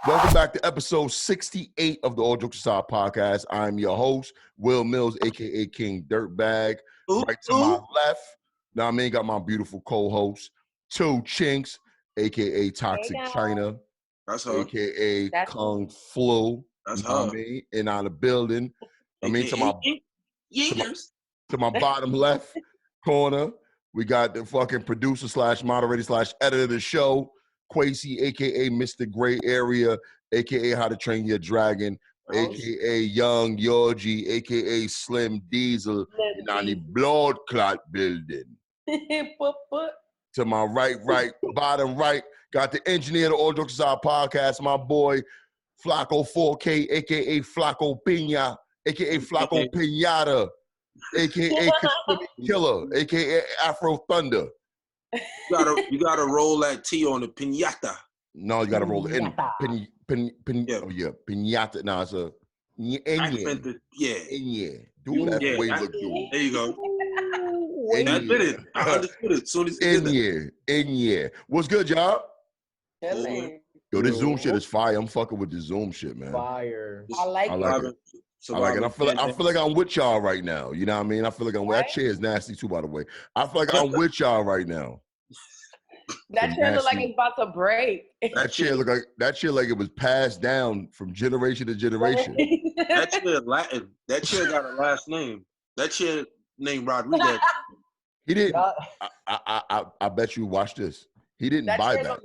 Welcome back to episode 68 of the All Jokes Aside podcast. I'm your host, Will Mills, a.k.a. King Dirtbag. Right to my left, now I mean, got my beautiful co-host, Two Chinks, a.k.a. Toxic China. That's her. A.k.a. Kung Flu. That's her. her. And on the building. To my bottom left corner, we got the fucking producer / moderator / editor of the show, Quasi, a.k.a. Mr. Gray Area, a.k.a. How to Train Your Dragon, a.k.a. Young Yorgie, a.k.a. Slim Diesel, in the blood clot building. To my right, bottom right, got the engineer of the All Jokes Aside podcast, my boy, Flacco 4K, a.k.a. Flacco Pina, a.k.a. Flacco Pinata, a.k.a. Killer, a.k.a. Afro Thunder. You gotta roll that T on the piñata. No, you gotta roll it in. Piñata. No, it's a Do whatever way you look do. There you go. I did it. I understood it. Soon as you did that. What's good, y'all? Yo, this Zoom shit is fire. I'm fucking with the Zoom shit, man. Fire. I like it. I feel like I'm with y'all right now. You know what I mean? I feel like I'm that chair is nasty too, by the way. I feel like I'm with y'all right now. That chair look like it's about to break. That chair like it was passed down from generation to generation. That chair Latin. That chair got a last name. That chair named Rodriguez. He didn't. I bet you watch this. He didn't buy that.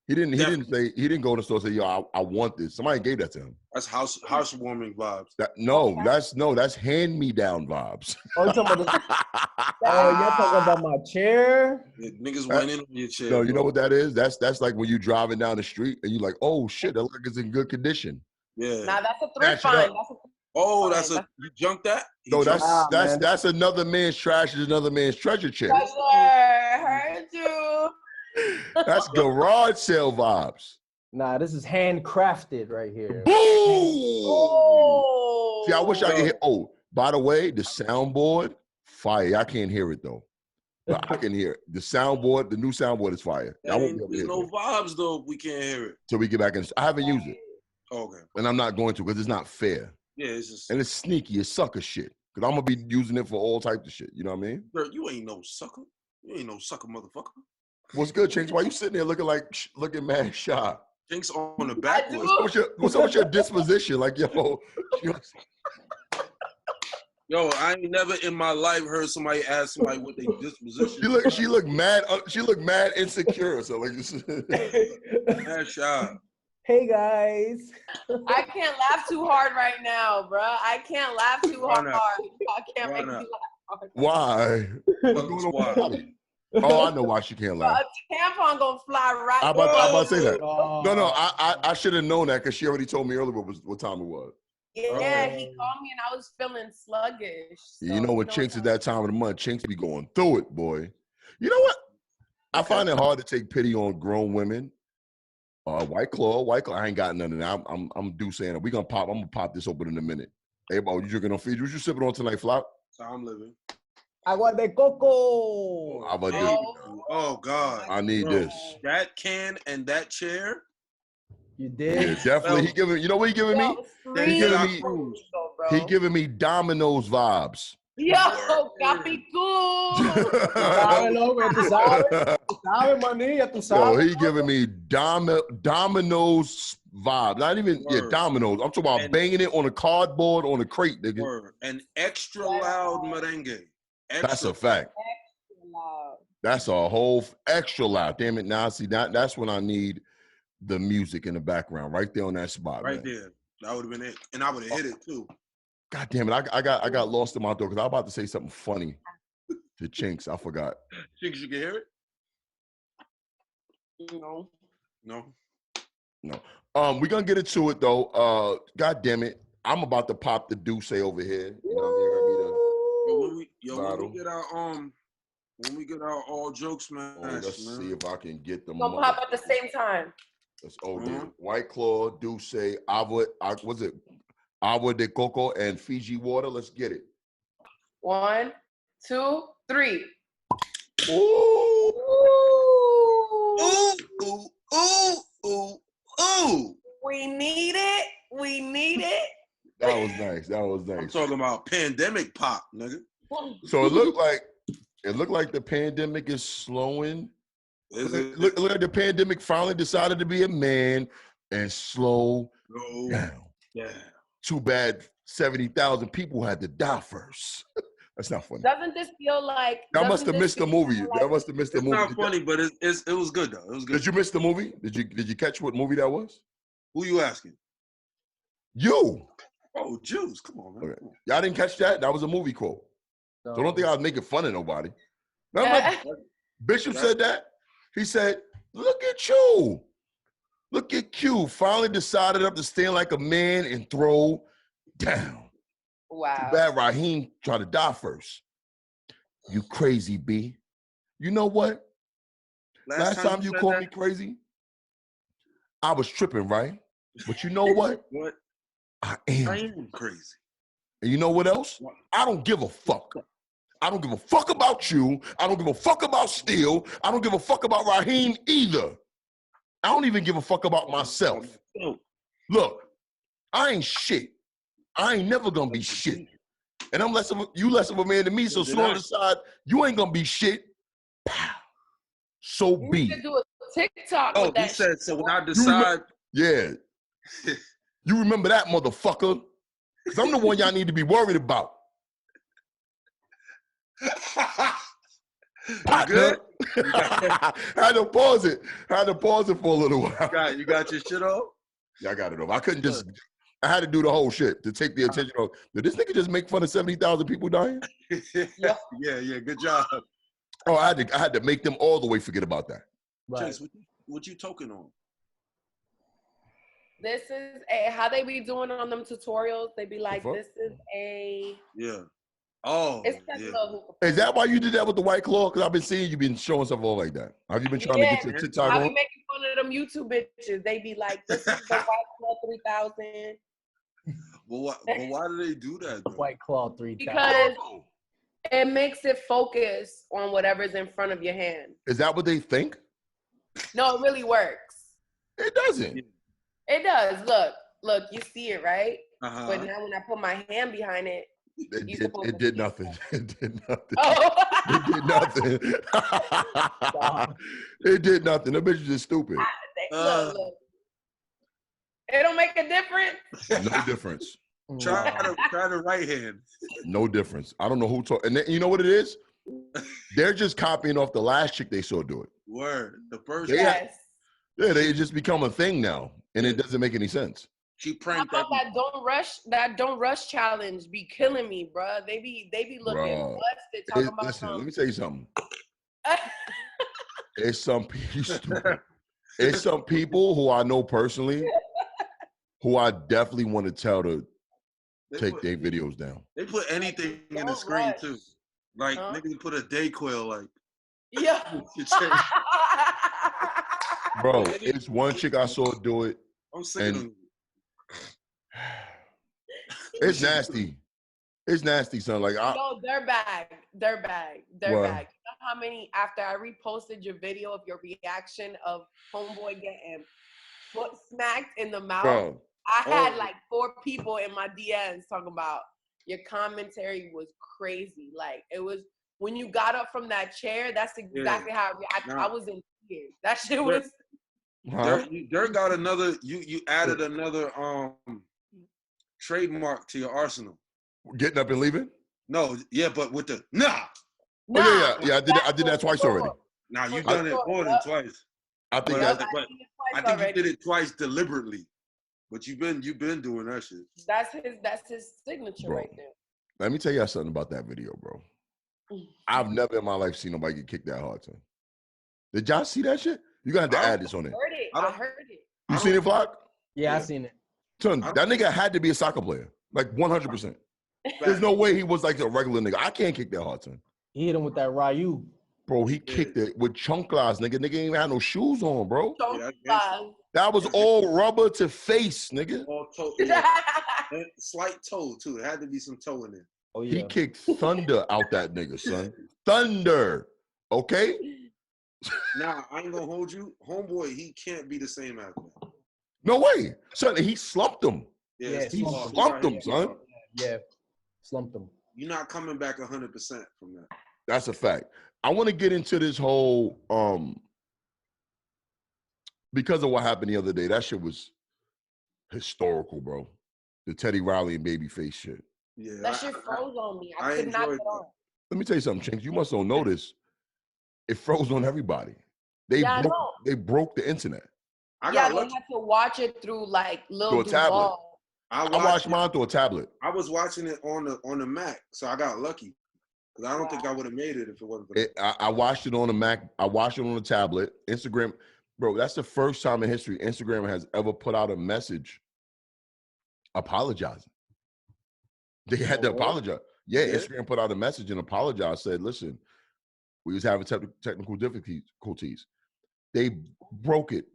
He didn't go to the store and say, yo, I want this. Somebody gave that to him. That's housewarming vibes. That's hand-me-down vibes. Oh, you're talking about you're talking about my chair? Yeah, niggas went in on your chair. No, you know what that is? That's like when you driving down the street and you're like, oh shit, that look is in good condition. Yeah. Now that's a thrift find. You junked that? No, that's another man's trash is another man's treasure chest. Heard you. That's garage sale vibes. Nah, this is handcrafted right here. Boom! See, I wish I could hear. Oh, by the way, the soundboard, fire. I can't hear it though, but I can hear it. The new soundboard is fire. There's no vibes though. We can't hear it till we get back in. I haven't used it. Okay. And I'm not going to because it's not fair. Yeah, it's just and it's sneaky. It's sucker shit. Because I'm gonna be using it for all types of shit. You know what I mean? Bro, you ain't no sucker. You ain't no sucker, motherfucker. What's good, Chinks? Why you sitting there looking mad shy? Chinks on the back. What's up with your disposition? Like, yo. Yo, I ain't never in my life heard somebody ask somebody what their disposition. She looked mad. She looked mad insecure. So like, mad shy. Hey guys. I can't laugh too hard right now, bro. I can't laugh too hard. I can't make you laugh hard. Why? Why? Oh, I know why she can't laugh. A tampon gonna fly right. I'm about to say that. No, I should have known that because she already told me earlier what time it was. Yeah, he called me and I was feeling sluggish. So, you know when Chinks is that time of the month, Chinks be going through it, boy. You know what? I find it hard to take pity on grown women. White Claw. I ain't got none of that. I'm due saying it. I'm gonna pop this open in a minute. Hey, bro, you drinking on Fiji? What you sipping on tonight, Flop? So I'm living. Agua de coco. Oh God. I need this. That can and that chair. You did? Yeah, definitely. You know what he giving me? He giving me Domino's vibes. Yo, Capicú. Yo, he giving me Domino's vibe. Not even Domino's. I'm talking about banging it on a cardboard on a crate, nigga. Word. An extra loud merengue. That's a fact. Extra loud. That's a whole extra loud. Damn it. Now, see, that's when I need the music in the background, right there on that spot. Right there. That would have been it. And I would have hit it too. God damn it. I got lost in my throat because I was about to say something funny to Chinks. I forgot. Chinks, you can hear it? No. We're gonna get into it though. God damn it. I'm about to pop the Douce over here. You know what I mean? When we get our all jokes, man. Let's see if I can get them. Gonna pop at the same time. That's White Claw, Douce, Agua de Coco, and Fiji water. Let's get it. 1, 2, 3. Ooh. Ooh, ooh, ooh, ooh, ooh. We need it. We need it. That was nice. That was nice. I'm talking about pandemic pop, nigga. So it looked like the pandemic is slowing. Look like the pandemic finally decided to be a man and slow down. Yeah. Too bad 70,000 people had to die first. That's not funny. Doesn't this feel like I must have missed the movie. That must have missed the movie. It's not funny, but it was good though. It was good. Did you miss the movie? Did you catch what movie that was? Who you asking? You. Oh, Jews. Come on, man. Okay. Y'all didn't catch that? That was a movie quote. So I don't think I was making fun of nobody. Bishop said that. He said, look at you. Look at Q. Finally decided up to stand like a man and throw down. wow. Too bad Raheem tried to die first. You crazy, B. You know what? Last time you called me crazy, I was tripping, right? But you know what? What? I am crazy. And you know what else? I don't give a fuck. I don't give a fuck about you. I don't give a fuck about Steele. I don't give a fuck about Raheem either. I don't even give a fuck about myself. Look, I ain't shit. I ain't never gonna be shit. And I'm less of a man than me, so soon on the side, you ain't gonna be shit. Pow. So be. You should do a TikTok with that. He said, so when I decide. Yeah. You remember that, motherfucker. Because I'm the one y'all need to be worried about. Good? Had to pause it for a little while. You got your shit off? Yeah, I got it off. I couldn't just, I had to do the whole shit to take the attention of, did this nigga just make fun of 70,000 people dying? Yeah, good job. Oh, I had to make them all the way forget about that. Right. Chase, what you token on? This is how they be doing on them tutorials. They be like, this is a. Yeah. Oh. It's Is that why you did that with the White Claw? Because I've been seeing you been showing stuff all like that. Have you been trying to get your TikTok on? I be making fun of them YouTube bitches. They be like, this is the White Claw 3000. Well, why do they do that, though? White Claw 3000. Because it makes it focus on whatever's in front of your hand. Is that what they think? No, it really works. It doesn't. It does. Look, you see it, right? But now when I put my hand behind it, it did nothing. It did nothing. Oh. It did nothing. It did nothing. That bitch is just stupid. Look. It don't make a difference. No difference. Try the right hand. No difference. I don't know who told. And then, you know what it is? They're just copying off the last chick they saw do it. Word. The first. Yes. Yeah, they just become a thing now, and it doesn't make any sense. She pranked that don't rush challenge be killing me, bruh. They be looking busted talking about listen, something. let me tell you something. It's some people who I know personally who I definitely want to tell to take their videos down. They put anything in the screen too. Like niggas put a Dayquil like. Yeah. Bro, it's one chick I saw do it. I'm sick of them. It's nasty. It's nasty, son. Like, no, they're bag. You know how many, after I reposted your video of your reaction of homeboy getting foot smacked in the mouth, bro. I had like 4 people in my DMs talking about your commentary was crazy. Like, it was, when you got up from that chair, that's exactly how I reacted. I was in tears. That shit was. Dirk got another, you added another trademark to your arsenal. Getting up and leaving? No, yeah, but with the nah. Oh yeah. I did that twice already. Nah, you done it more than twice. I think you did it twice deliberately. But you've been doing that shit. That's his signature, bro. Right there. Let me tell you something about that video, bro. I've never in my life seen nobody get kicked that hard, son. Did y'all see that shit? You gotta have to add this on it. I heard it. You seen it, Flock? Yeah, I seen it. Son, that nigga had to be a soccer player. Like 100%. There's no way he was like a regular nigga. I can't kick that hard, son. He hit him with that Ryu. Bro, he kicked it with chunklas, nigga. Nigga ain't even had no shoes on, bro. Chunklas. That was all rubber to face, nigga. All toe, slight toe, too. It had to be some toe in there. Oh, yeah. He kicked thunder out that nigga, son. Thunder. Okay? Nah, I ain't gonna hold you. Homeboy, he can't be the same after that. No way. Son, he slumped him. Yeah, he slumped him, son. Yeah, slumped him. You're not coming back 100% from that. That's a fact. I want to get into this whole, because of what happened the other day, that shit was historical, bro. The Teddy Riley and Babyface shit. Yeah, that shit froze on me. I could not get on. Let me tell you something, Chinks. You must don't know this. It froze on everybody. They broke the internet. They had to watch it through like little tablet. I watched mine through a tablet. I was watching it on the Mac, so I got lucky. Because I don't think I would have made it if it wasn't for that. I watched it on the Mac. I watched it on the tablet. Instagram, bro, that's the first time in history Instagram has ever put out a message apologizing. They had to apologize. Yeah, Instagram put out a message and apologized, said, listen, we was having technical difficulties. They broke it.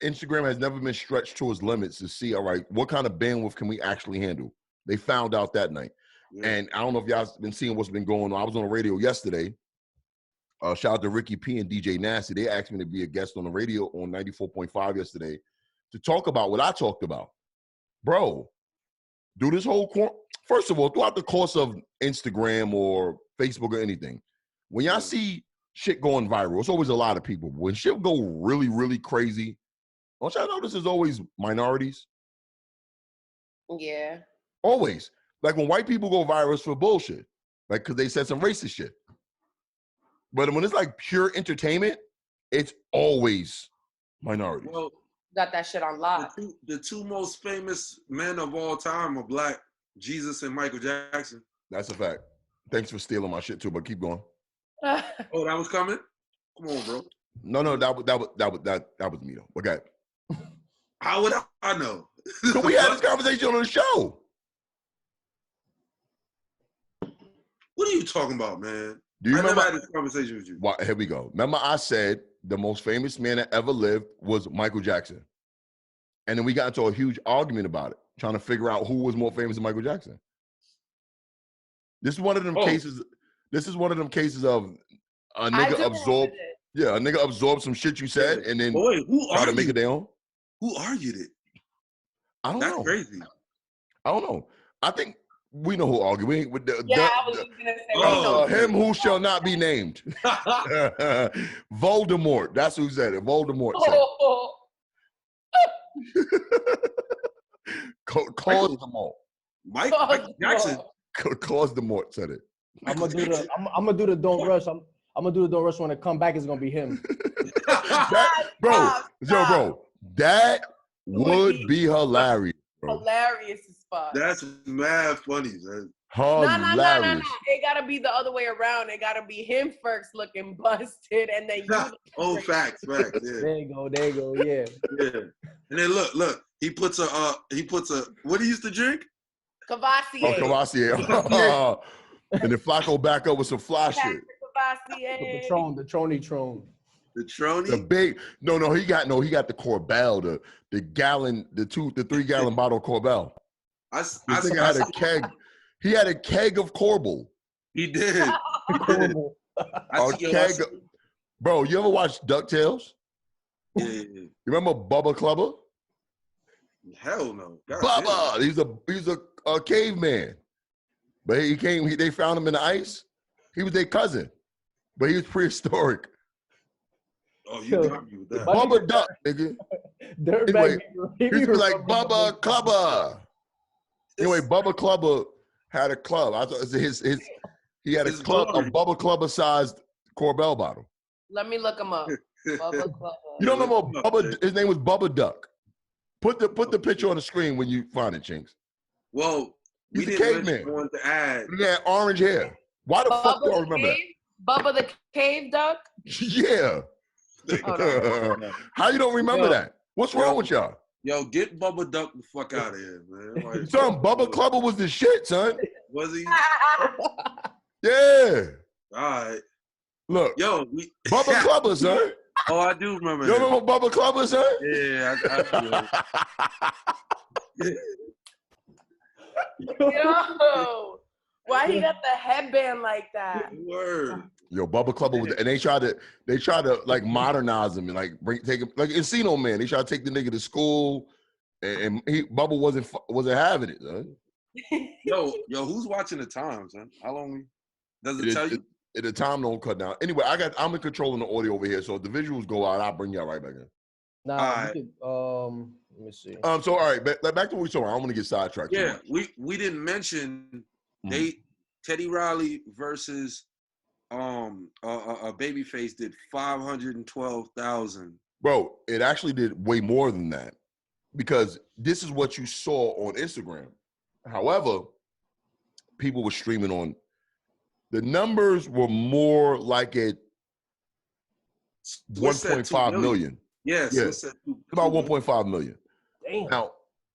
Instagram has never been stretched to its limits to see, all right, what kind of bandwidth can we actually handle? They found out that night. Yeah. And I don't know if y'all been seeing what's been going on. I was on the radio yesterday. Shout out to Ricky P and DJ Nasty. They asked me to be a guest on the radio on 94.5 yesterday to talk about what I talked about. Bro, do this whole first of all, throughout the course of Instagram or Facebook or anything, when y'all see shit going viral, it's always a lot of people. When shit go really, really crazy, don't y'all notice there's always minorities? Yeah. Always. Like when white people go viral, it's for bullshit. Like, because they said some racist shit. But when it's like pure entertainment, it's always minorities. Well, got that shit on lock. The two most famous men of all time are black, Jesus and Michael Jackson. That's a fact. Thanks for stealing my shit too, but keep going. Oh, that was coming? Come on, bro. No, that was me though. Okay. How would I know? So we had this conversation on the show. What are you talking about, man? Do you remember? I never had this conversation with you. Well, here we go. Remember I said the most famous man that ever lived was Michael Jackson. And then we got into a huge argument about it, trying to figure out who was more famous than Michael Jackson. This is one of them cases. This is one of them cases of a nigga absorbed. Yeah, a nigga absorbed some shit you said and then try to make it their own. Who argued it? I don't know. That's crazy. I don't know. I think we know who argued. We ain't with the I was just gonna say him who shall not be named. Voldemort. That's who said it. Voldemort said it. Caused them all. Mike Jackson. Caused them all said it. I'm gonna do the don't rush. I'm gonna do the don't rush when it come back. It's gonna be him. Bro, that would be hilarious. Bro. Hilarious as fuck. That's mad funny, man. Hilarious. No. It gotta be the other way around. It gotta be him first looking busted, and then you. Facts. Yeah. There you go. Yeah. And then look. He puts a. What he used to drink? Cavassier. Oh, Cavassier. And then Flacco back up with some fly shit. Cavassier. The Trony. The Trony? The big he got the Corbel, the gallon, the 3 gallon bottle of Corbel. This nigga had a keg. He had a keg of Corbel. He did. Bro, you ever watch DuckTales? Yeah. You remember Bubba Clubber? Hell no. Bubba! He's a caveman. But they found him in the ice. He was their cousin. But he was prehistoric. Oh, you got me with that. Bubba Duck, nigga. Anyway, he was like Bubba Clubber. Anyway, Bubba Clubber had a club. I thought he had a club, a Bubba Clubber sized Corbel bottle. Let me look him up. Bubba Clubber. You don't remember Bubba? His name was Bubba Duck. Put the picture on the screen when you find it, Chinks. Well, he's a caveman. Want to add. He had orange hair. Why the fuck do I remember that? Bubba the Cave Duck? Yeah. How you don't remember that? What's wrong with y'all? Yo, get Bubba Duck the fuck out of here, man. Like, son, Bubba Clubber was the shit, son. Was he? Yeah. All right. Look. Yo, Bubba Clubber, son. Oh, I do remember You remember Bubba Clubber, son? Yeah, I Yo, why he got the headband like that? Word. Yo, Bubba Clubber was, and they tried to like modernize him and like take him like Encino Man. They tried to take the nigga to school. and Bubba wasn't having it, son. Yo, who's watching the time, son? How long does it tell you? The time don't cut down. Anyway, I'm in control of the audio over here, so if the visuals go out, I'll bring y'all right back in. Nah, we could, let me see. So all right, back to what we talking about. I don't want to get sidetracked. Yeah, we didn't mention Teddy Riley versus a Babyface did 512,000. Bro, it actually did way more than that because this is what you saw on Instagram. However, people were streaming on. The numbers were more like at 1.5 million. Yes, yeah. About 1.5 million. Damn. Now,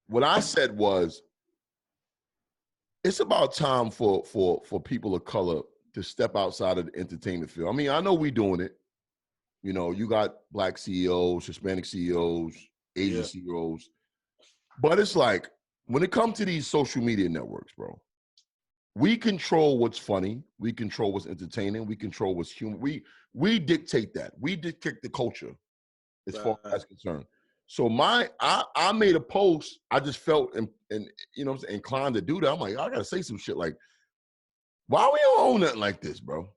what I said was, it's about time for people of color to step outside of the entertainment field. I mean, I know we doing it. You know, you got black CEOs, Hispanic CEOs, Asian CEOs. But it's like, when it comes to these social media networks, bro, we control what's funny. We control what's entertaining. We control what's human. We dictate that. We dictate the culture as far as that's concerned. So I made a post. I just felt inclined to do that. I'm like, I gotta say some shit like, why we don't own nothing like this, bro?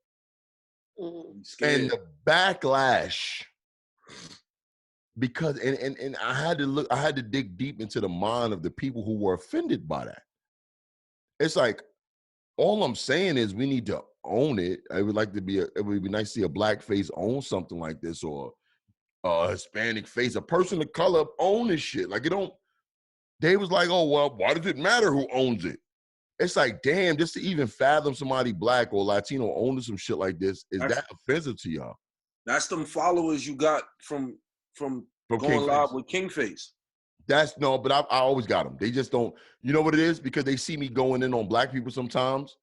And the backlash, because and I had to dig deep into the mind of the people who were offended by that. It's like, all I'm saying is we need to own it. It would be nice to see a black face own something like this, or a Hispanic face, a person of color own this shit. Like, they was like, oh, well, why does it matter who owns it? It's like, damn, just to even fathom somebody black or Latino owning some shit like this, is that offensive to y'all? That's them followers you got from going live with Kingface. But I always got them. They just don't, you know what it is? Because they see me going in on black people sometimes.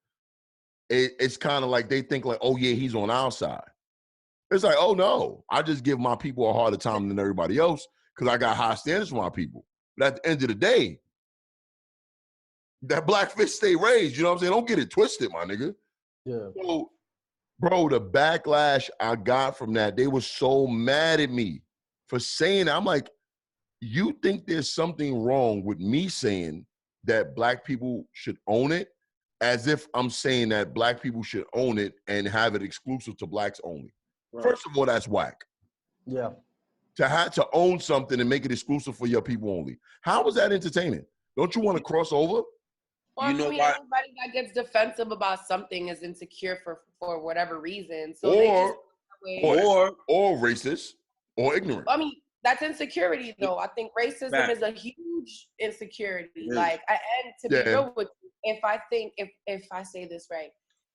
It's kind of like they think like, oh yeah, he's on our side. It's like, oh no, I just give my people a harder time than everybody else because I got high standards for my people. But at the end of the day, that black fish stay raised. You know what I'm saying? Don't get it twisted, my nigga. Yeah. So, bro, the backlash I got from that, they were so mad at me for saying that. I'm like, you think there's something wrong with me saying that black people should own it, as if I'm saying that black people should own it and have it exclusive to blacks only. Right. First of all, that's whack. Yeah. To have to own something and make it exclusive for your people only. How is that entertaining? Don't you want to cross over? Well, everybody that gets defensive about something is insecure for whatever reason. So or racist or ignorant. I mean, that's insecurity, though. I think racism is a huge insecurity. Yeah. Like, and to be real with you, if I say this right,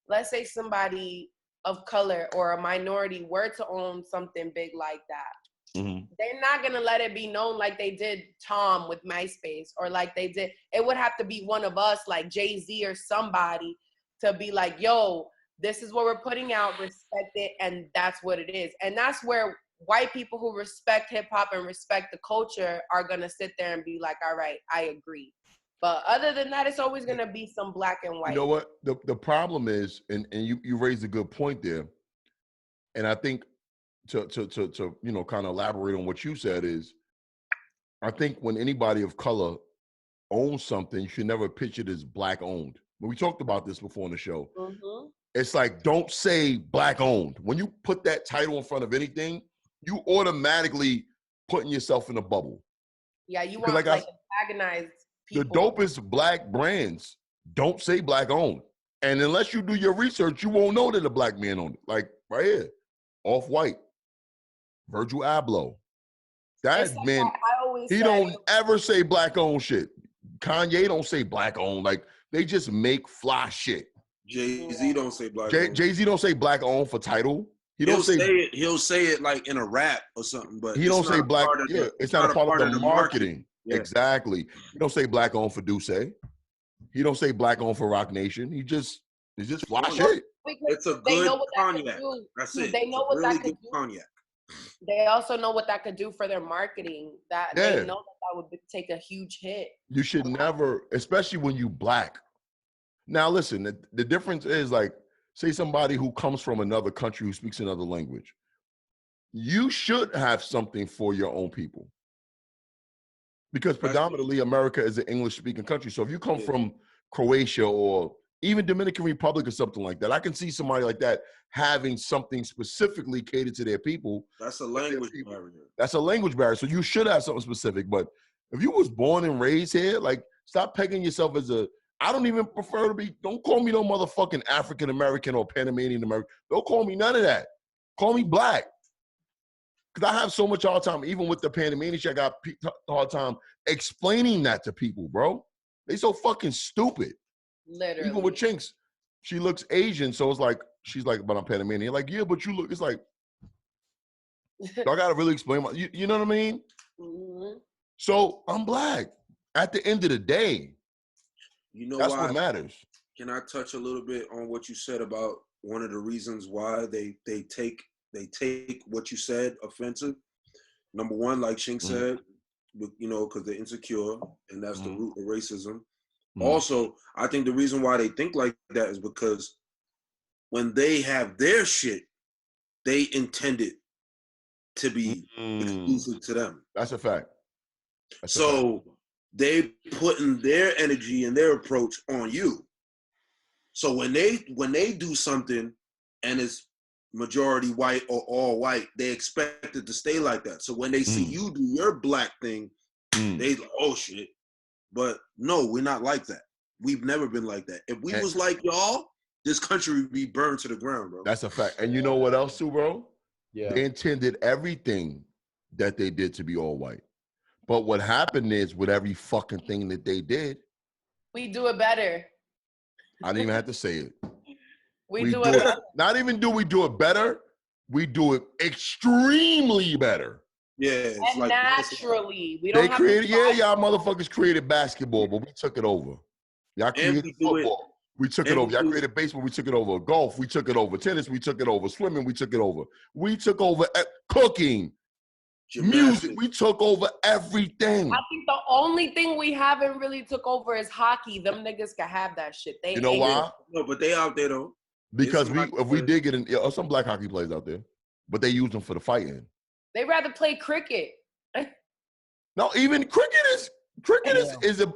let's say somebody of color or a minority were to own something big like that, they're not gonna let it be known like they did Tom with MySpace, or like they did. It would have to be one of us, like Jay-Z or somebody, to be like, yo, this is what we're putting out, respect it, and that's what it is. And that's where white people who respect hip-hop and respect the culture are going to sit there and be like, all right, I agree. But other than that, it's always going to be some black and white. You know what? The problem is, and you raised a good point there, and I think to kind of elaborate on what you said is, I think when anybody of color owns something, you should never pitch it as black owned. But we talked about this before on the show. It's like, don't say black owned. When you put that title in front of anything, you automatically putting yourself in a bubble. Yeah, you want like antagonized people. The dopest black brands don't say black owned. And unless you do your research, you won't know that a black man owned it. Like right here, Off-White, Virgil Abloh. That man, he don't ever say black owned shit. Kanye don't say black owned. Like, they just make fly shit. Jay-Z don't say black owned. Jay-Z don't say black owned for title. He'll say it like in a rap or something, but he don't say black. It's not a part of the marketing. Yeah. Exactly. He don't say black owned for Duce. He don't say black owned for Rock Nation. It's just fly shit. It's a good cognac. That's it. They know what that could do. Cognac. They also know what that could do for their marketing. They know that would take a huge hit. You should never, especially when you black. Now listen, the difference is, like, say somebody who comes from another country who speaks another language. You should have something for your own people. Because predominantly America is an English-speaking country. So if you come from Croatia or even Dominican Republic or something like that, I can see somebody like that having something specifically catered to their people. That's a language barrier. That's a language barrier. So you should have something specific. But if you was born and raised here, like, stop pegging yourself as a, I don't even prefer to be, don't call me no motherfucking African-American or Panamanian American. Don't call me none of that. Call me black. Because I have so much hard time, even with the Panamanian shit, I got a hard time explaining that to people, bro. They so fucking stupid. Literally. Even with Chinks, she looks Asian, so it's like, she's like, but I'm Panamanian. Like, yeah, but you look, it's like, I gotta really explain you know what I mean? Mm-hmm. So I'm black. At the end of the day, you know that's what matters. Can I touch a little bit on what you said about one of the reasons why they take what you said offensive? Number one, like Shink said, you know, because they're insecure, and that's the root of racism. Also, I think the reason why they think like that is because when they have their shit, they intend it to be exclusive to them. That's a fact. So they putting their energy and their approach on you. So when they do something and it's majority white or all white, they expect it to stay like that. So when they see you do your black thing, they oh shit. But no, we're not like that. We've never been like that. If we was like y'all, this country would be burned to the ground, bro. That's a fact. And you know what else too, bro? Yeah. They intended everything that they did to be all white. But what happened is, with every fucking thing that they did, we do it better. I didn't even have to say it. we do it better. Not even do we do it better, we do it extremely better. Yeah, and like naturally. We don't. They created, y'all motherfuckers created basketball, but we took it over. Y'all created football. We took it over. Y'all created baseball. We took it over. Golf. We took it over. Tennis. We took it over. Swimming. We took it over. We took over cooking. Music. We took over everything. I think the only thing we haven't really took over is hockey. Them niggas can have that shit. They, you know why? No, but they out there though. Because if we did get in, some black hockey players out there, but they use them for the fighting. They rather play cricket. No, even cricket is a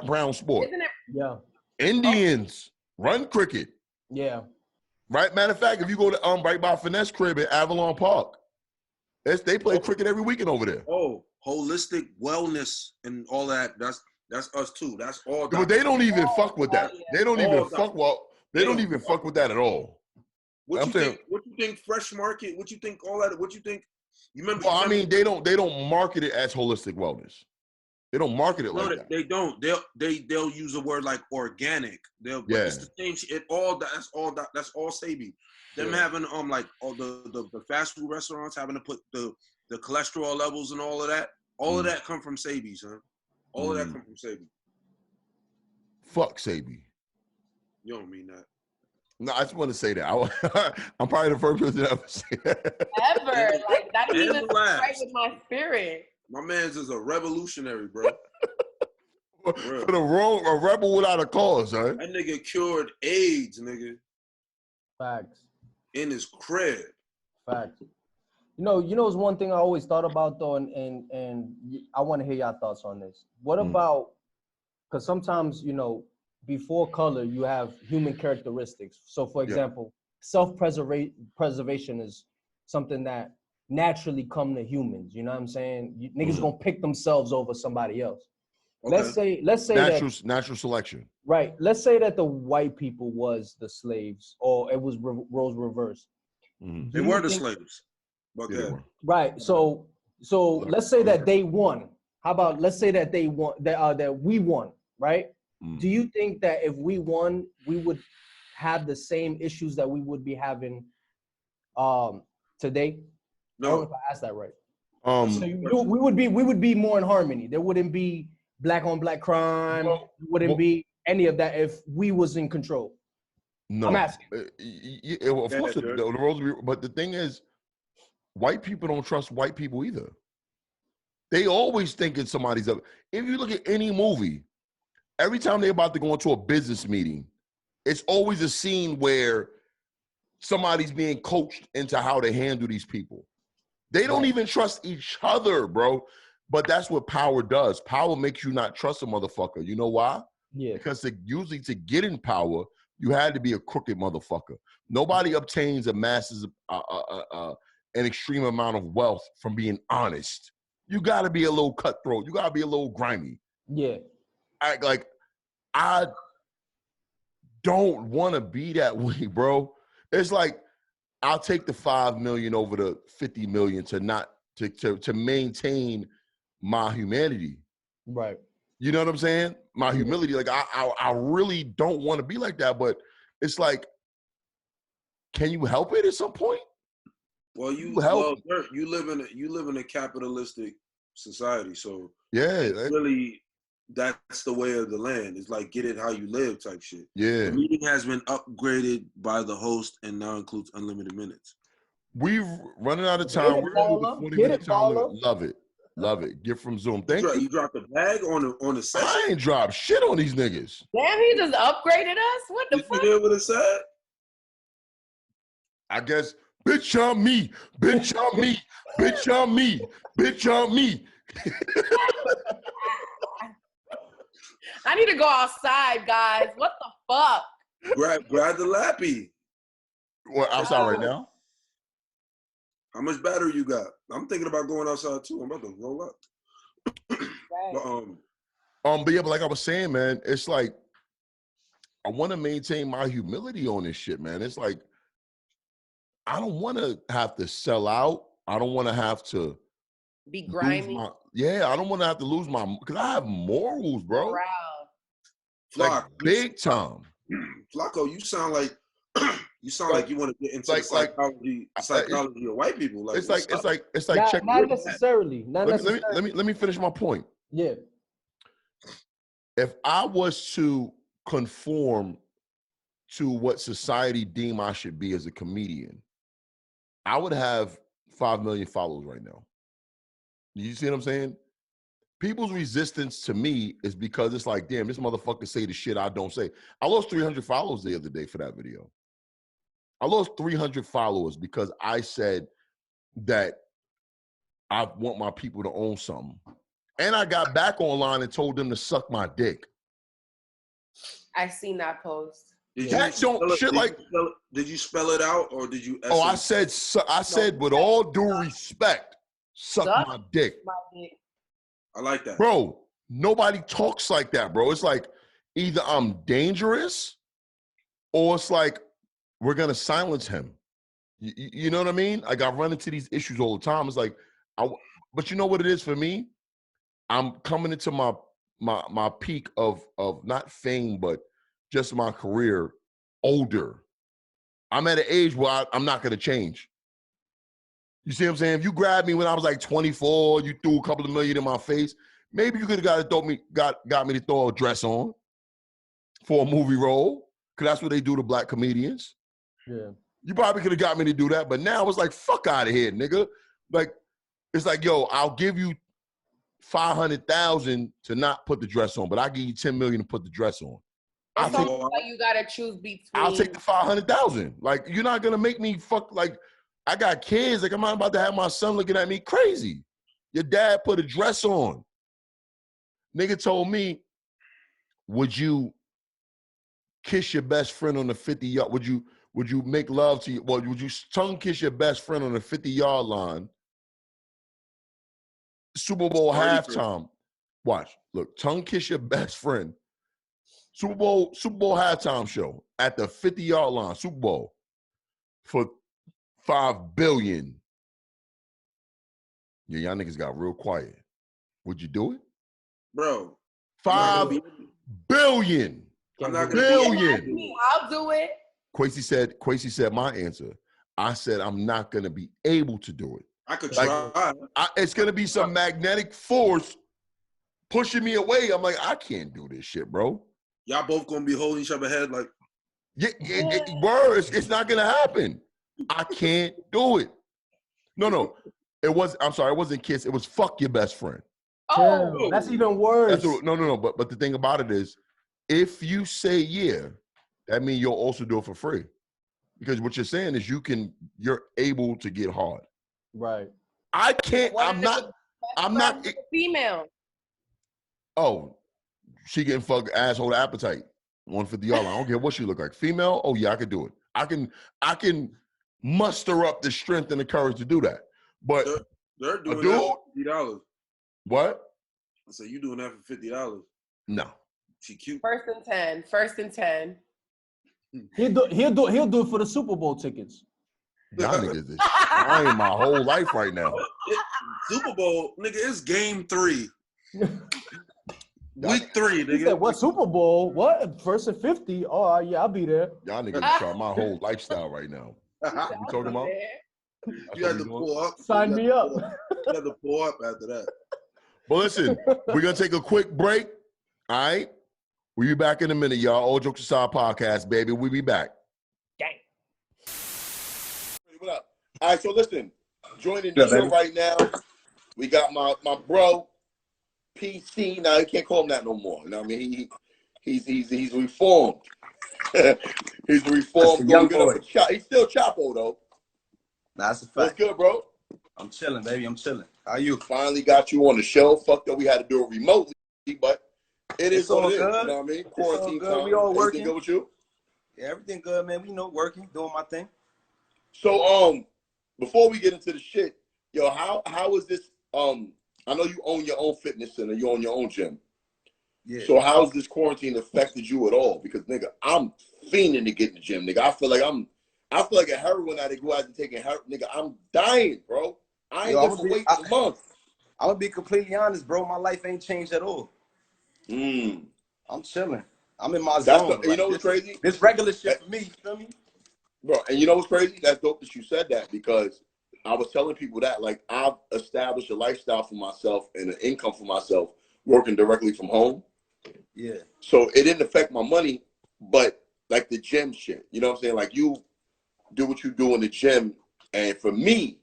brown sport. Isn't it? Yeah. Indians run cricket. Yeah. Right. Matter of fact, if you go to right by Finesse crib at Avalon Park, they play cricket every weekend over there. Oh, holistic wellness and all that. That's us too. That's all. But they don't even fuck with that. They don't even fuck. Well, they don't even fuck with that at all. What you think? What you think? Fresh market. What you think? All that. What you think? You remember? Well, I mean, they don't market it as holistic wellness. They don't market it like that. They don't. They'll use a word like organic. It's the same shit. That's all Sabi. Them having like all the fast food restaurants having to put the cholesterol levels and all of that. All of that come from Sabi, son. All of that come from Sabi. Fuck Sabi. You don't mean that. No, I just want to say that. I'm probably the first person to ever say that. Ever. Like, that didn't even right with my spirit. My man's is a revolutionary, bro. For a rebel without a cause, huh? That nigga cured AIDS, nigga. Facts. In his crib. Facts. You know, it's one thing I always thought about though, and I want to hear your thoughts on this. What about, because sometimes, before color, you have human characteristics. So for example, self-preservation is something that naturally come to humans. You know what I'm saying? Niggas gonna pick themselves over somebody else. Okay. Let's say natural selection. Right. Let's say that the white people was the slaves, or it was roles reversed. Mm-hmm. They were the slaves. Okay. Right. So let's say that they won. How about let's say that they won, that we won, right? Mm. Do you think that if we won, we would have the same issues that we would be having today? No. I don't know if I asked that right. So we would be more in harmony. There wouldn't be black on black crime. Wouldn't be any of that if we was in control. No. I'm asking. Of course, the roles. But the thing is, white people don't trust white people either. They always think it's somebody's up. If you look at any movie, every time they're about to go into a business meeting, it's always a scene where somebody's being coached into how to handle these people. They don't even trust each other, bro. But that's what power does. Power makes you not trust a motherfucker. You know why? Yeah. Because usually to get in power, you had to be a crooked motherfucker. Nobody obtains an extreme amount of wealth from being honest. You got to be a little cutthroat. You got to be a little grimy. Yeah. I don't want to be that way, bro. It's like I'll take the 5 million over the 50 million to maintain my humanity. Right. You know what I'm saying? My humility. Like I really don't want to be like that, but it's like, can you help it at some point? Well, you live in a capitalistic society, so really that's the way of the land. It's like get it how you live type shit. Yeah. The meeting has been upgraded by the host and now includes unlimited minutes. We've running out of time. We're over the 40-minute time limit. Love it. Love it. Get from Zoom. Thank you. You dropped a bag on the session? I ain't dropped shit on these niggas. Damn, he just upgraded us? What the fuck? You hear what it said? I guess, bitch on me. Bitch on me. Bitch on me. Bitch on me. I need to go outside, guys. What the fuck? Grab the lappy. Well, outside right now? How much battery you got? I'm thinking about going outside too. I'm about to roll up. Right. But yeah, but like I was saying, man, it's like I want to maintain my humility on this shit, man. It's like I don't want to have to sell out. I don't want to have to be grimy. I don't want to have to lose my, because I have morals, bro. Wow. Like big time. Flacco, you sound like you want to get into the psychology of white people. Like it's like not necessarily. Let me finish my point. Yeah. If I was to conform to what society deem I should be as a comedian, I would have 5 million followers right now. You see what I'm saying? People's resistance to me is because it's like, damn, this motherfucker say the shit I don't say. I lost 300 followers the other day for that video. I lost 300 followers because I said that I want my people to own something. And I got back online and told them to suck my dick. I seen that post. Did you spell it out or did you? Oh, I said with all due respect, suck my dick. I like that. Bro, nobody talks like that, bro. It's like either I'm dangerous or it's like we're going to silence him. You know what I mean? Like I run into these issues all the time. It's like, but you know what it is for me? I'm coming into my peak of not fame, but just my career older. I'm at an age where I'm not going to change. You see what I'm saying? If you grabbed me when I was like 24, you threw a couple of million in my face, maybe you could have got me to throw a dress on for a movie role, because that's what they do to black comedians. Yeah. You probably could have got me to do that, but now it's like, fuck out of here, nigga. Like, it's like, yo, I'll give you 500,000 to not put the dress on, but I'll give you 10 million to put the dress on. It's almost like you gotta choose between. I'll take the 500,000. Like, you're not gonna make me fuck. Like, I got kids. Like, I'm not about to have my son looking at me crazy. Your dad put a dress on. Nigga told me, would you kiss your best friend on the 50-yard? Would you make love to you? Well, would you tongue kiss your best friend on the 50-yard line? Super Bowl halftime. Watch. Look, tongue kiss your best friend. Super Bowl halftime show at the 50-yard line, Super Bowl, for $5 billion. Yeah, y'all niggas got real quiet. Would you do it? Bro. $5 billion. I'm not billion. I'll do it. Quasi said my answer. I said I'm not gonna be able to do it. I could try. It's gonna be some magnetic force pushing me away. I'm like, I can't do this shit, bro. Y'all both gonna be holding each other head like. It's not gonna happen. I can't do it. No. It wasn't kiss. It was fuck your best friend. Oh, that's even worse. No. But the thing about it is, if you say yeah, that means you'll also do it for free. Because what you're saying is you're able to get hard. Right. I can't, I'm not female. Oh, she getting fucked asshole appetite. $150. I don't care what she look like. Female? Oh yeah, I could do it. I can muster up the strength and the courage to do that. But they're doing dude, that for $50. What? I said you doing that for $50. No. She cute. First and 10. He'll do it for the Super Bowl tickets. Y'all niggas is trying my whole life right now. Super Bowl, nigga, it's game 3. Week 3, nigga. He said, what Super Bowl? What? First and 50? Oh, yeah, I'll be there. Y'all niggas try my whole lifestyle right now. What you talking about? You had to pull up. Sign me up. You had to pull up after that. Well, listen, we're going to take a quick break. All right? We'll be back in a minute, y'all. All Jokes Aside podcast, baby. We'll be back. Gang. What up? All right, so listen. Joining the show right now, we got my bro, PC. Now, you can't call him that no more. You know what I mean? He's reformed. He's reformed. Young boy. He's still Chapo, though. That's a fact. What's good, bro? I'm chilling, baby. I'm chilling. How you? Finally got you on the show. Fucked up. We had to do it remotely, but it is what it is. You know what I mean? Quarantine time. We all working. Everything good with you? Yeah, everything good, man. We working, doing my thing. So, before we get into the shit, yo, how is this? I know you own your own fitness center. You own your own gym. Yeah. So how's this quarantine affected you at all? Because nigga, I'm fiending to get in the gym, nigga. I feel like a heroin addict who hasn't taken heroin. Nigga, I'm dying, bro. I ain't gonna wait a month. I'm gonna be completely honest, bro. My life ain't changed at all. I'm chilling. I'm in my zone. You know what's crazy? This regular shit for me. You feel me? Bro, and you know what's crazy? That's dope that you said that, because I was telling people that, like, I've established a lifestyle for myself and an income for myself working directly from home. Yeah. So it didn't affect my money, but like the gym shit, you know what I'm saying? Like, you do what you do in the gym, and for me,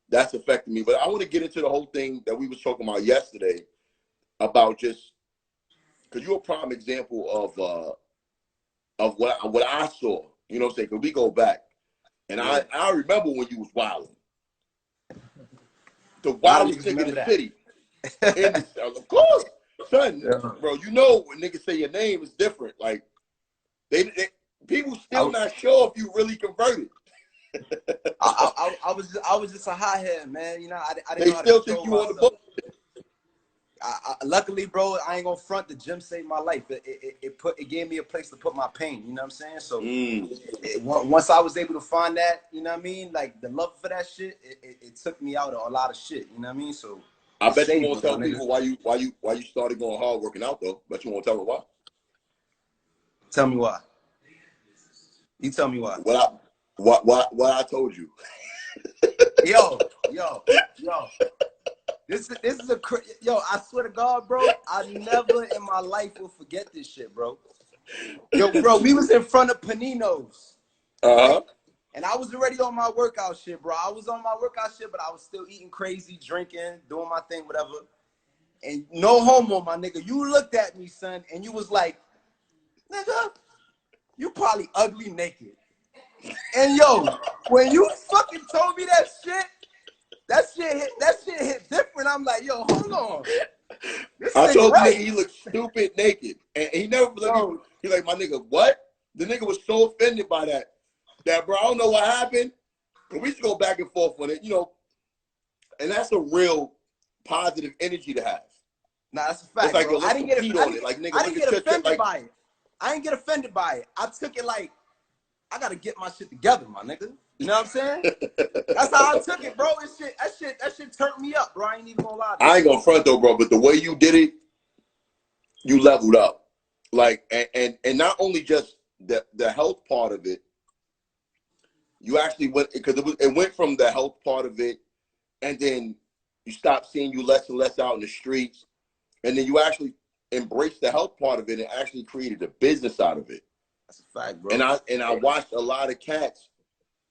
that's affecting me. But I want to get into the whole thing that we was talking about yesterday about just, because you're a prime example of what I saw. You know what I'm saying? Because we go back, and I remember when you was wilding. The wildest nigga in the city. Of course, son, bro. You know when niggas say your name is different. Like, they people still not sure if you really converted. I was just a hothead, man. You know, I didn't they know how still to think you myself. on the book. Luckily, bro, I ain't gonna front. The gym saved my life. It gave me a place to put my pain. You know what I'm saying? So once I was able to find that, you know what I mean, like the love for that shit, it took me out of a lot of shit. You know what I mean? So I bet you won't tell people why you started going hard working out though. But you won't tell them why. Tell me why. You tell me why. What I told you. Yo. This is I swear to God, bro, I never in my life will forget this shit, bro. Yo, bro, we was in front of Panino's. And I was already on my workout shit, bro. I was on my workout shit, but I was still eating crazy, drinking, doing my thing, whatever. And no homo, my nigga. You looked at me, son, and you was like, nigga, you probably ugly naked. And yo, when you fucking told me that shit hit different. I'm like, yo, hold on. I told the nigga he looked stupid naked. And he never believed me. He like, my nigga, what? The nigga was so offended by that. That, bro, I don't know what happened. But we used to go back and forth on it, you know. And that's a real positive energy to have. Nah, that's a fact, like, bro. I didn't get offended by it. I didn't get offended by it. I took it like, I gotta get my shit together, my nigga. You know what I'm saying? That's how I took it, bro. That shit turned me up, bro. I ain't even gonna lie to you. I ain't gonna front though, bro, but the way you did it, you leveled up. Like, and not only just the health part of it, you actually went, because it went from the health part of it, and then you stopped seeing you less and less out in the streets, and then you actually embraced the health part of it and actually created a business out of it. That's a fact, bro. And I watched a lot of cats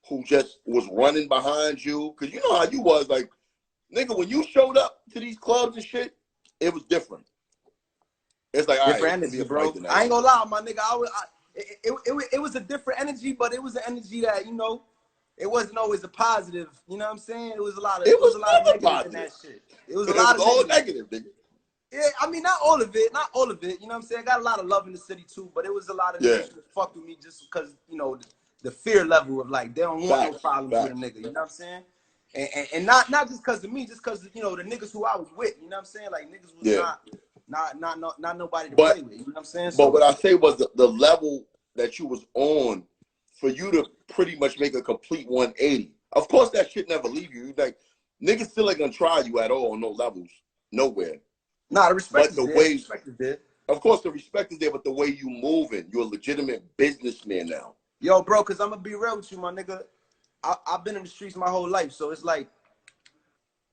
who just was running behind you, because you know how you was, like, nigga, when you showed up to these clubs and shit, it was different. It's like, different energy, bro. I ain't gonna lie, my nigga. It was a different energy, but it was an energy that, you know, it wasn't always a positive. You know what I'm saying? It was a lot of negative in that shit. It was a lot of all negative, nigga. Yeah, I mean, not all of it. You know what I'm saying? I got a lot of love in the city too, but it was a lot of niggas who fucked with me just because, you know, the fear level of like they don't want no problems with a nigga. You know what I'm saying? And not just because of me, just because, you know, the niggas who I was with. You know what I'm saying? Like niggas was not nobody to play with. You know what I'm saying? But what I say was the level that you was on for you to pretty much make a complete 180. Of course, that shit never leave you. Like niggas still ain't gonna try you at all on no levels, nowhere. Nah, the respect is there. Respect is there. Of course, the respect is there, but the way you moving, you're a legitimate businessman now. Yo, bro, because I'm going to be real with you, my nigga. I've been in the streets my whole life, so it's like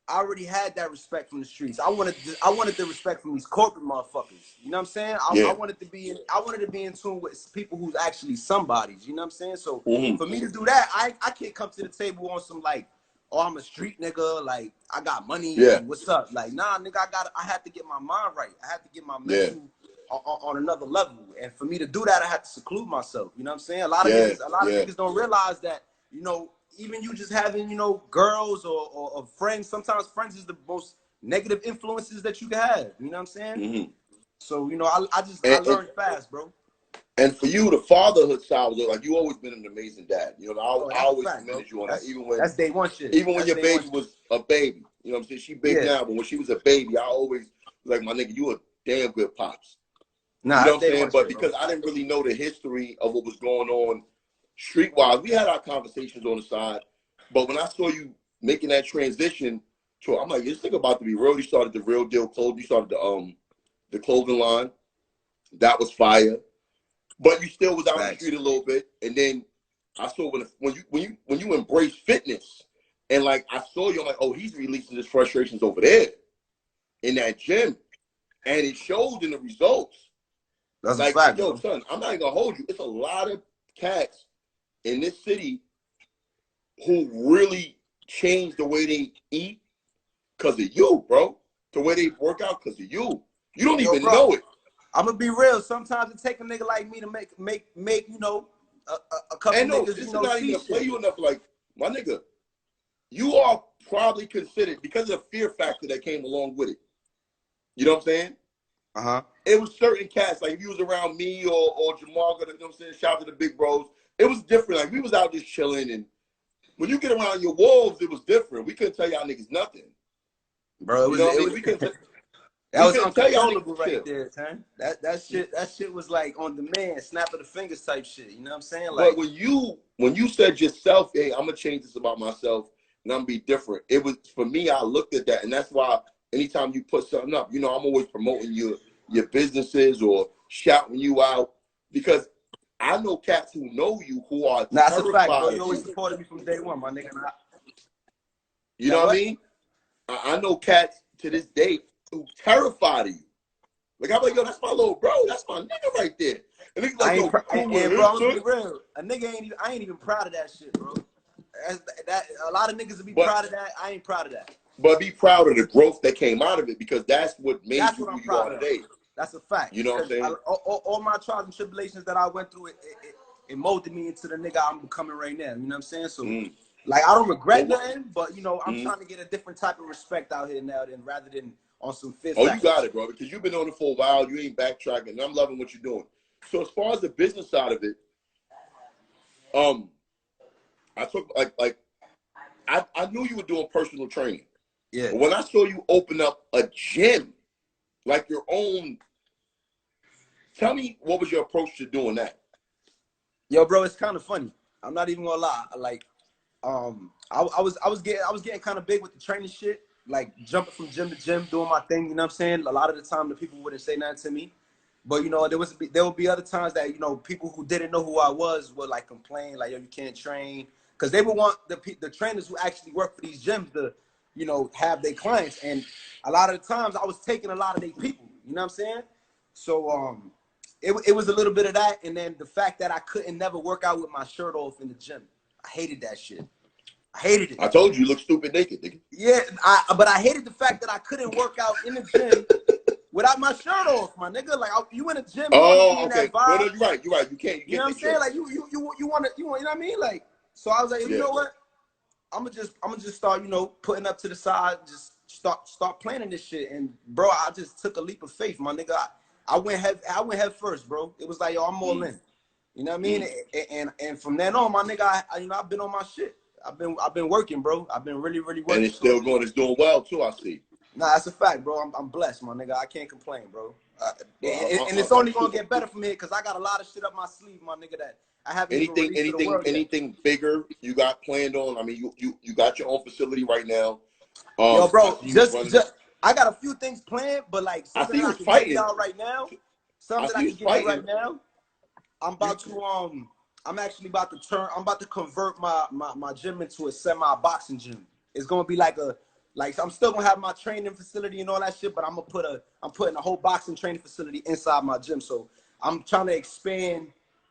I already had that respect from the streets. I wanted the respect from these corporate motherfuckers. You know what I'm saying? I wanted to be in tune with people who's actually somebodies. You know what I'm saying? So for me to do that, I can't come to the table on some like, oh, I'm a street nigga, like I got money. Yeah. What's up? Like, nah, nigga, I had to get my mind right. I had to get my mental on another level. And for me to do that, I had to seclude myself. You know what I'm saying? A lot of niggas don't realize that, you know, even you just having, you know, girls or friends, sometimes friends is the most negative influences that you can have. You know what I'm saying? So, you know, I learned fast, bro. And for you, the fatherhood side was like you always been an amazing dad. You know, I always commended you on that. Even when that's day one shit. Even when your baby was a baby, you know what I'm saying? She big now, but when she was a baby, I always was like, my nigga, you a damn good pops. Nah, you know what I'm saying? But because I didn't really know the history of what was going on streetwise, we had our conversations on the side. But when I saw you making that transition to, I'm like, this thing about to be real. You started the Real Deal clothing. You started the clothing line. That was fire. But you still was out on the street a little bit, and then I saw when you embrace fitness, and like I saw you, I'm like, oh, he's releasing his frustrations over there in that gym, and it shows in the results. That's like, a fact, yo, bro. son, I'm not even gonna hold you. It's a lot of cats in this city who really changed the way they eat because of you, bro. The way they work out because of you. You don't even know it. I'm gonna be real. Sometimes it takes a nigga like me to make you know a couple niggas. This is not even play you enough. Like my nigga, you are probably considered because of the fear factor that came along with it. You know what I'm saying? It was certain cats like if you was around me or Jamal, you know what I'm saying? Shout out to the big bros. It was different. Like we was out just chilling, and when you get around your wolves, it was different. We couldn't tell y'all niggas nothing, bro. We couldn't. That was uncontrollable right there, man. That shit was like on demand, snap of the fingers type shit. You know what I'm saying? Like, but when you said yourself, hey, I'm gonna change this about myself and I'm gonna be different. It was for me. I looked at that, and that's why anytime you put something up, you know, I'm always promoting your businesses or shouting you out because I know cats who know you who are that's a fact, bro. You always supported me from day one, my nigga. You know what I mean? I know cats to this day who terrified of you. Like I'm like, yo, that's my little bro. That's my nigga right there. And he's like, bro, I'm gonna be real. A nigga I ain't even proud of that shit, bro. That a lot of niggas will be proud of that. I ain't proud of that. But be proud of the growth that came out of it because that's what made you who you are today. That's a fact. You know what I'm saying? All my trials and tribulations that I went through, it molded me into the nigga I'm becoming right now. You know what I'm saying? So, like, I don't regret nothing, but, you know, I'm trying to get a different type of respect out here now rather than on some fifth. Oh, you got it, bro, because you've been on it for a while. You ain't backtracking, and I'm loving what you're doing. So as far as the business side of it, I took, I knew you were doing personal training. Yeah. But when I saw you open up a gym, like your own, tell me what was your approach to doing that? Yo, bro, it's kind of funny. I'm not even gonna lie. Like, I was getting kind of big with the training shit, like jumping from gym to gym, doing my thing. You know what I'm saying? A lot of the time, the people wouldn't say nothing to me, but you know, there would be other times that, you know, people who didn't know who I was would like complain, like, yo, you can't train, because they would want the trainers who actually work for these gyms to, you know, have their clients. And a lot of the times I was taking a lot of their people, you know what I'm saying? So it was a little bit of that, and then the fact that I couldn't never work out with my shirt off in the gym. I hated that shit. I hated it. I told you look stupid naked, nigga. Yeah, but I hated the fact that I couldn't work out in the gym without my shirt off, my nigga. Like, you in the gym, oh, you okay. That vibe. No, you're right. You can't. You know what I'm saying? Like, you want, you know what I mean? Like, So I was like, you know what? I'm gonna just start, you know, putting up to the side, just start planning this shit. And bro, I just took a leap of faith, my nigga. I went head first, bro. It was like, yo, I'm all in. You know what I mean? And from then on, my nigga, you know, I've been on my shit. I've been working, bro. I've been really working. And it's still going. It's doing well too. I see. Nah, that's a fact, bro. I'm blessed, my nigga. I can't complain, bro. And it's only gonna get better from here because I got a lot of shit up my sleeve, my nigga. That I haven't anything bigger you got planned on? I mean, you got your own facility right now. Yo, bro, just I got a few things planned, but like something I can give y'all right now. Something I can give you right now. I'm actually about to convert my gym into a semi-boxing gym. It's gonna be like I'm still gonna have my training facility and all that shit, but I'm putting a whole boxing training facility inside my gym. So I'm trying to expand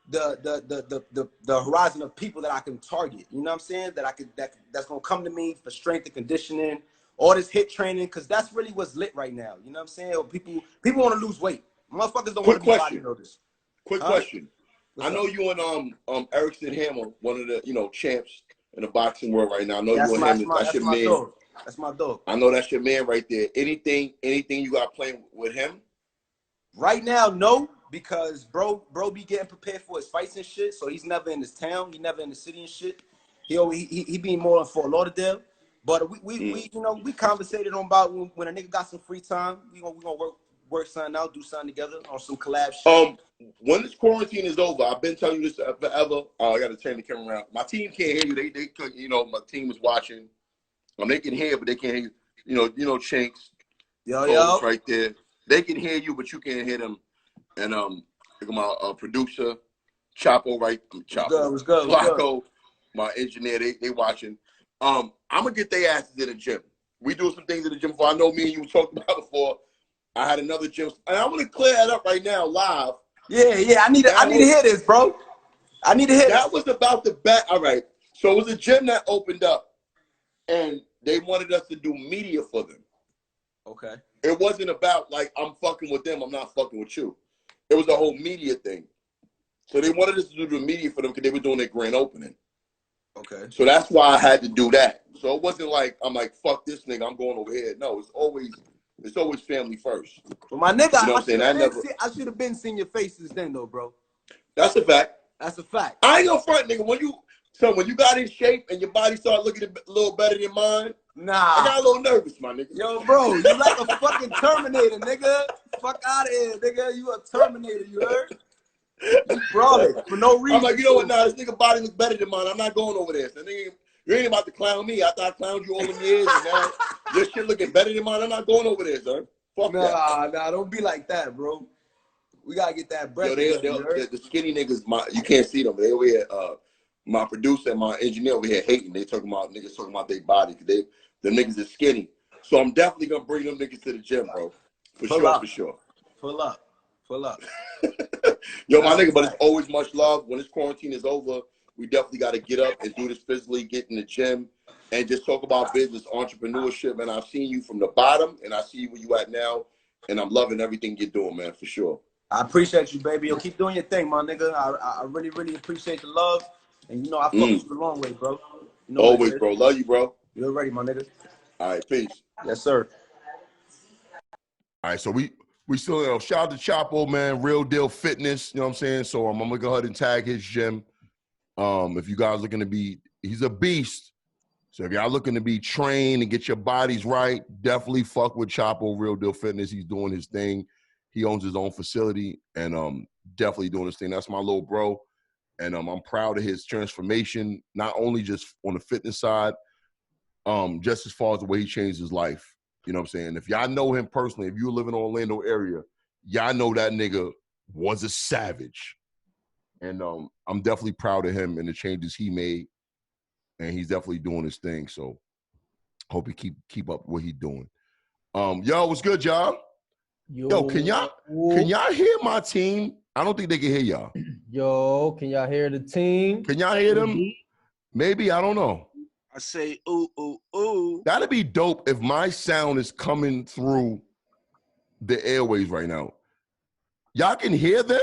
the horizon of people that I can target. You know what I'm saying? That's gonna come to me for strength and conditioning, all this HIIT training, because that's really what's lit right now. You know what I'm saying? Or people want to lose weight. Motherfuckers don't want to be bodybuilders. Quick question. I know you and Erickson Hammer, one of the champs in the boxing world right now. I know you and him. That's your man. Dog. That's my dog. I know that's your man right there. Anything you got playing with him? Right now, no, because bro be getting prepared for his fights and shit. So he's never in this town. He never in the city and shit. He be more in Fort Lauderdale. But we conversated on about when a nigga got some free time, we gonna work something out, do something together on some collab shit. When this quarantine is over, I've been telling you this forever. I got to turn the camera around. My team can't hear you. They could, my team is watching. They can hear, but they can't hear you. You know, Chinks. Yo. Right there. They can hear you, but you can't hear them. And look at my producer, Chapo, right? Chapo. What's good? Flacco, my engineer, they watching. I'm gonna get their asses in the gym. We do some things in the gym before. I know me and you talked about before. I had another gym, and I'm gonna clear that up right now, live. Yeah. I need to hear this, bro. I need to hear that. Was about the back. All right. So it was a gym that opened up, and they wanted us to do media for them. Okay. It wasn't about like I'm fucking with them, I'm not fucking with you. It was a whole media thing. So they wanted us to do the media for them because they were doing their grand opening. Okay. So that's why I had to do that. So it wasn't like I'm like fuck this nigga, I'm going over here. No, it's always family first. Well, my nigga, you know I should have been seeing your faces then, though, bro. That's a fact. That's a fact. I ain't gonna front, nigga. When you got in shape and your body started looking a little better than mine, I got a little nervous, my nigga. Yo, bro, you like a fucking Terminator, nigga. Fuck out of here, nigga. You a Terminator, you heard? You brought it for no reason. I'm like, you know what? Nah, this nigga body looks better than mine. I'm not going over there. So nigga, you ain't about to clown me. I thought I clowned you all them years, and now your shit looking better than mine. I'm not going over there, sir. Fuck that. Nah, don't be like that, bro. We gotta get that breath. Yo, the skinny niggas, you can't see them. They over here, my producer and my engineer over here hating. They talking about niggas talking about their body because the niggas is skinny. So I'm definitely gonna bring them niggas to the gym, bro. For sure. Pull up. Yo, my nigga, but it's always much love. When this quarantine is over, we definitely got to get up and do this physically, get in the gym, and just talk about business, entrepreneurship. And I've seen you from the bottom, and I see you where you at now, and I'm loving everything you're doing, man, for sure. I appreciate you, baby. Yo, keep doing your thing, my nigga. I really, really appreciate the love. And I fuck with you the long way, bro. Always, bro. Love you, bro. You're ready, my nigga. All right, peace. Yes, sir. All right, so we still, shout out to Chapo, man, Real Deal Fitness, you know what I'm saying? So I'm going to go ahead and tag his gym. If you guys looking to he's a beast. So if y'all looking to be trained and get your bodies right, definitely fuck with Chapo, Real Deal Fitness. He's doing his thing. He owns his own facility and definitely doing his thing. That's my little bro. And I'm proud of his transformation, not only just on the fitness side, just as far as the way he changed his life. You know what I'm saying? If y'all know him personally, if you live in the Orlando area, y'all know that nigga was a savage. And I'm definitely proud of him and the changes he made. And he's definitely doing his thing. So hope he keep up what he's doing. Yo, what's good, y'all? Yo, can y'all hear my team? I don't think they can hear y'all. Yo, can y'all hear the team? Can y'all hear them? Maybe, I don't know. I say, ooh, ooh, ooh. That'd be dope if my sound is coming through the airways right now. Y'all can hear them?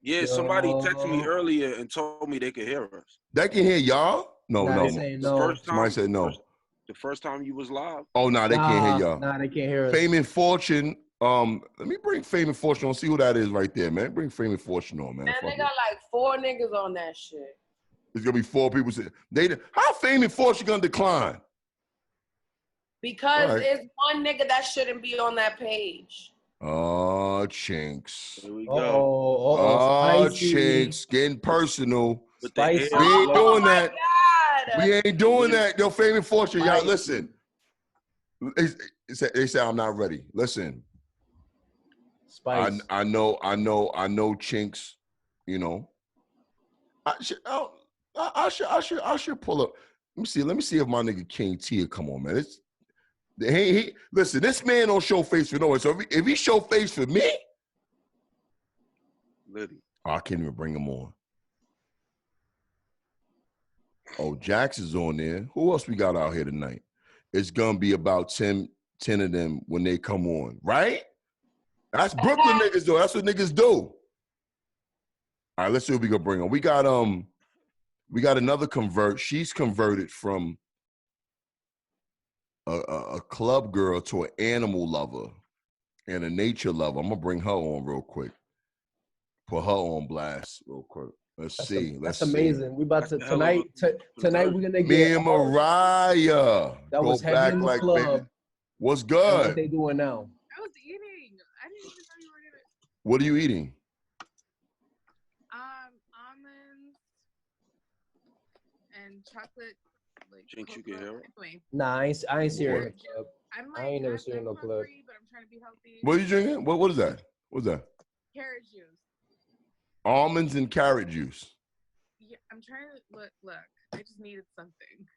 Yeah, somebody texted me earlier and told me they could hear us. They can hear y'all? No. The first time, somebody said no. The first time you was live. Oh, no, they can't hear y'all. Nah, they can't hear us. Fame and Fortune. Let me bring Fame and Fortune on. See who that is right there, man. Bring Fame and Fortune on, man. Man, they got like 4 niggas on that shit. There's gonna be 4 people. How Fame and Fortune gonna decline? Because it's one nigga that shouldn't be on that page. Oh, Chinks. Here we go. Chinks. Getting personal. We ain't doing that. God. We ain't doing that. Yo, Fame and Fortune, y'all, listen. They say I'm not ready. Listen. Spice. I know Chinks, you know. I should pull up. Let me see if my nigga King T will come on, man. Listen, this man don't show face for no one. So if he show face for me, I can't even bring him on. Oh, Jax is on there. Who else we got out here tonight? It's gonna be about 10 of them when they come on, right? That's Brooklyn niggas though. That's what niggas do. All right, let's see what we gonna bring on. We got another convert. She's converted from a club girl to an animal lover and a nature lover. I'm gonna bring her on real quick. Put her on blast real quick. Let's see. That's amazing. We about to tonight we're gonna get me and Mariah. That was heavy in the club. Baby. What's good? What they doing now? I was eating. I didn't even know you were gonna. What are you eating? Almonds and chocolate. Think you can hear it? Nah, I ain't seen her in the club. I ain't never seen her in no club. But I'm trying to be healthy. What are you drinking? What is that? What's that? Carrot juice. Almonds and carrot juice. Yeah, I'm trying to look. I just needed something,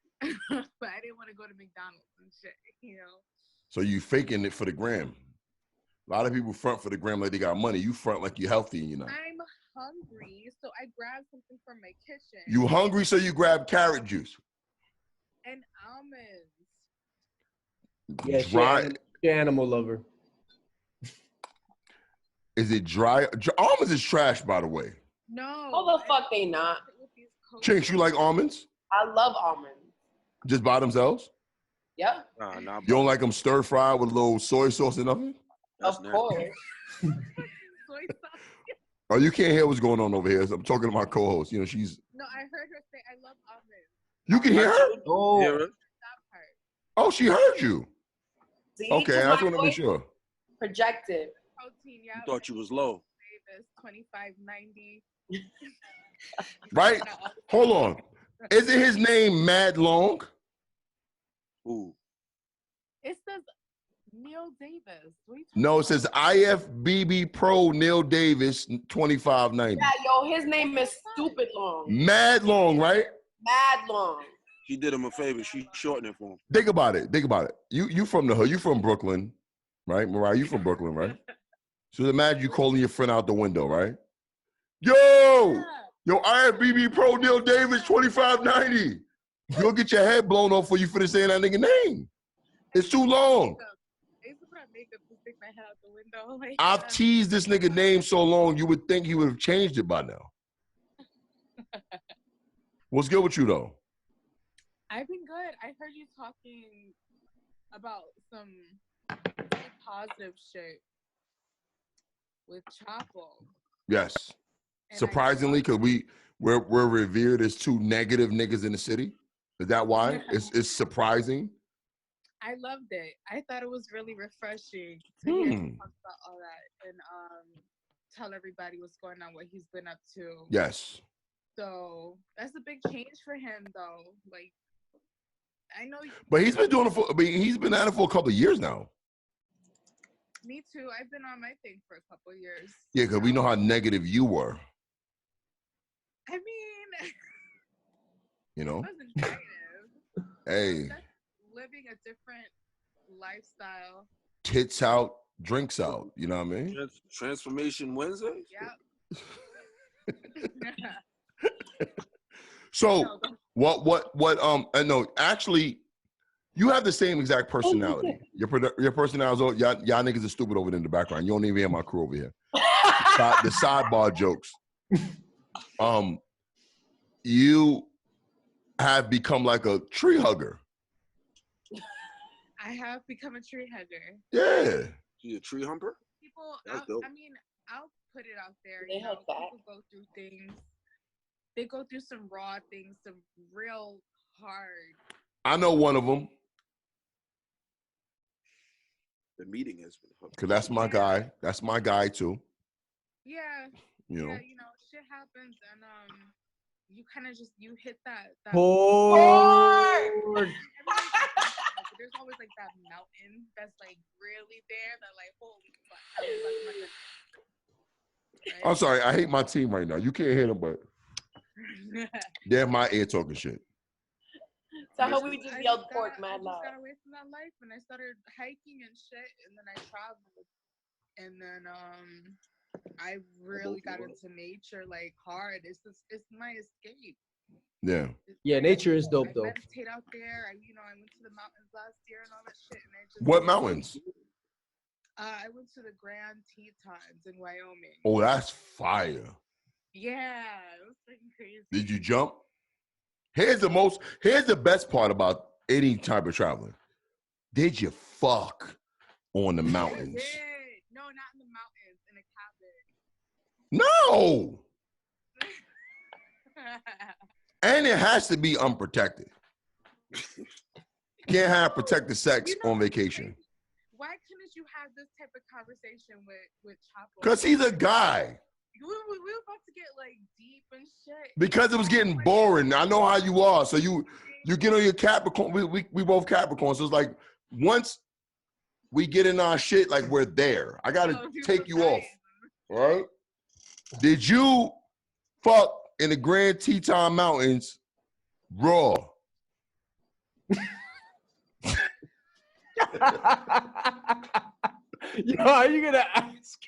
but I didn't want to go to McDonald's and shit. You know. So you faking it for the gram. A lot of people front for the gram like they got money. You front like you're healthy, you know. I'm hungry, so I grabbed something from my kitchen. You hungry, so you grab carrot juice. And almonds. Yeah, dry. She animal lover. Is it dry? Almonds is trash, by the way. No. Oh, the fuck they not. Chinks, you like almonds? I love almonds. Just by themselves? Yeah. You don't like them stir fried with a little soy sauce and nothing? Of course. Soy sauce. Oh, you can't hear what's going on over here. I'm talking to my co-host. You know, she's. No, I heard her say, "I love almonds." You can hear her? Oh. Hear her? Oh, she heard you. See, okay, I just want to make sure. Projected. Protein, yeah. You thought you was low. Davis, 25.90. Right? Hold on. Isn't his name Mad Long? Ooh. It says Neil Davis. No, it says IFBB Pro Neil Davis 25.90. Yeah, yo, his name is stupid long. Mad Long, right? Mad long. She did him a favor. She shortened it for him. Think about it. You from the hood. You from Brooklyn, right? Mariah, you from Brooklyn, right? So imagine you calling your friend out the window, right? Yo, IFBB Pro Neil Davis 25.90. You'll get your head blown off for you for saying that nigga name. It's too long. I used to put on makeup to stick my head out the window. Like, I've teased this nigga name so long, you would think he would have changed it by now. What's good with you, though? I've been good. I heard you talking about some positive shit with Chapo. Yes. And surprisingly, because we're revered as 2 negative niggas in the city. Is that why? It's surprising. I loved it. I thought it was really refreshing to hear him talk about all that and tell everybody what's going on, what he's been up to. Yes. So that's a big change for him, though. Like, I know. But he's been doing it for. I mean, he's been at it for a couple of years now. Me too. I've been on my thing for a couple of years. Yeah, because we know how negative you were. I mean, you know. I wasn't negative. Hey. Living a different lifestyle. Tits out, drinks out. You know what I mean? Transformation Wednesday? Yeah. So I know actually you have the same exact personality. Your personality is y'all niggas are stupid over there in the background. You don't even hear my crew over here. The sidebar jokes. You have become like a tree hugger. I have become a tree hugger. Yeah. You a tree humper? People, I mean, I'll put it out there. You know, people go through things. They go through some raw things, some real hard. I know one of them. The meeting has been hooked. Cause that's my guy. That's my guy too. Yeah. You know. Yeah, you know, shit happens, and you kind of just hit that. There's always like that mountain that's like really there. That like holy fuck. Right? I'm sorry. I hate my team right now. You can't hear them, but they're in my ear talking shit. So how we just yelled pork mad loud. I just got away from that life and I started hiking and shit, and then I traveled, and then I really got into nature like hard. It's my escape. Yeah. Yeah, nature is dope though. I meditate out there. I went to the mountains last year and all that shit, and I just. What mountains? I went to the Grand Tetons in Wyoming. Oh, that's fire. Yeah, it was freaking crazy. Did you jump? Here's the best part about any type of traveling. Did you fuck on the mountains? No, not in the mountains, in a cabin. No. And it has to be unprotected. Can't have protected sex on vacation. Why couldn't you have this type of conversation with Chapo? Because he's a guy. We were about to get like deep and shit. Because it was getting boring. I know how you are. So you get on your Capricorn. We both Capricorn. So it's like once we get in our shit, like we're there. I gotta take you off. All right? Did you fuck in the Grand Teton Mountains raw? Yo, are you gonna ask?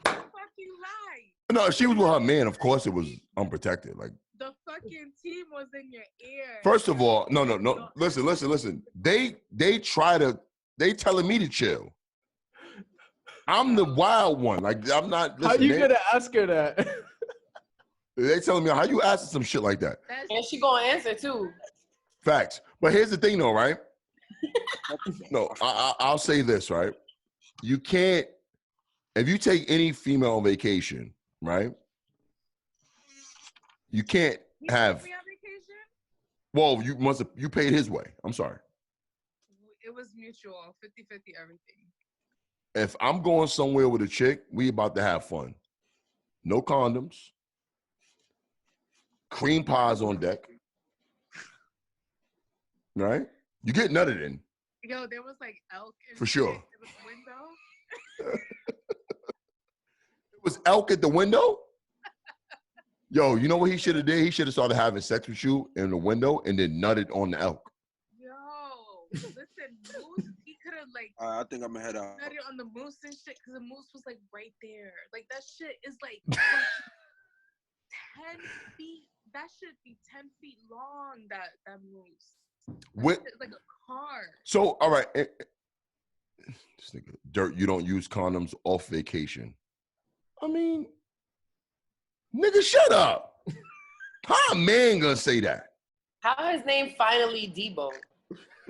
Fucking lie. No, she was with her man. Of course, it was unprotected. Like the fucking team was in your ear. First of all, no. Listen. They telling me to chill. I'm the wild one. Like I'm not. Listen, how you gonna ask her that? They telling me how you asking some shit like that. And she gonna answer too. Facts. But here's the thing, though, right? No, I'll say this, right? You can't, if you take any female on vacation, right? You can't have. Me on vacation? Well, you paid his way. I'm sorry. It was mutual, 50-50 everything. If I'm going somewhere with a chick, we about to have fun. No condoms. Cream pies on deck. Right? You get nutted in. Yo, there was like elk in for sure. It was window. It was elk at the window? Yo, you know what he should have did? He should have started having sex with you in the window and then nutted on the elk. Yo, listen, Moose, he could have like. I think I'm gonna head out. Nutted on the moose and shit, because the moose was like right there. Like that shit is like 10 feet. That should be 10 feet long. That moose. That shit is like a car. So, all right. This nigga, Dirt, you don't use condoms off vacation. I mean, nigga, shut up. How a man gonna say that? How his name finally Debo?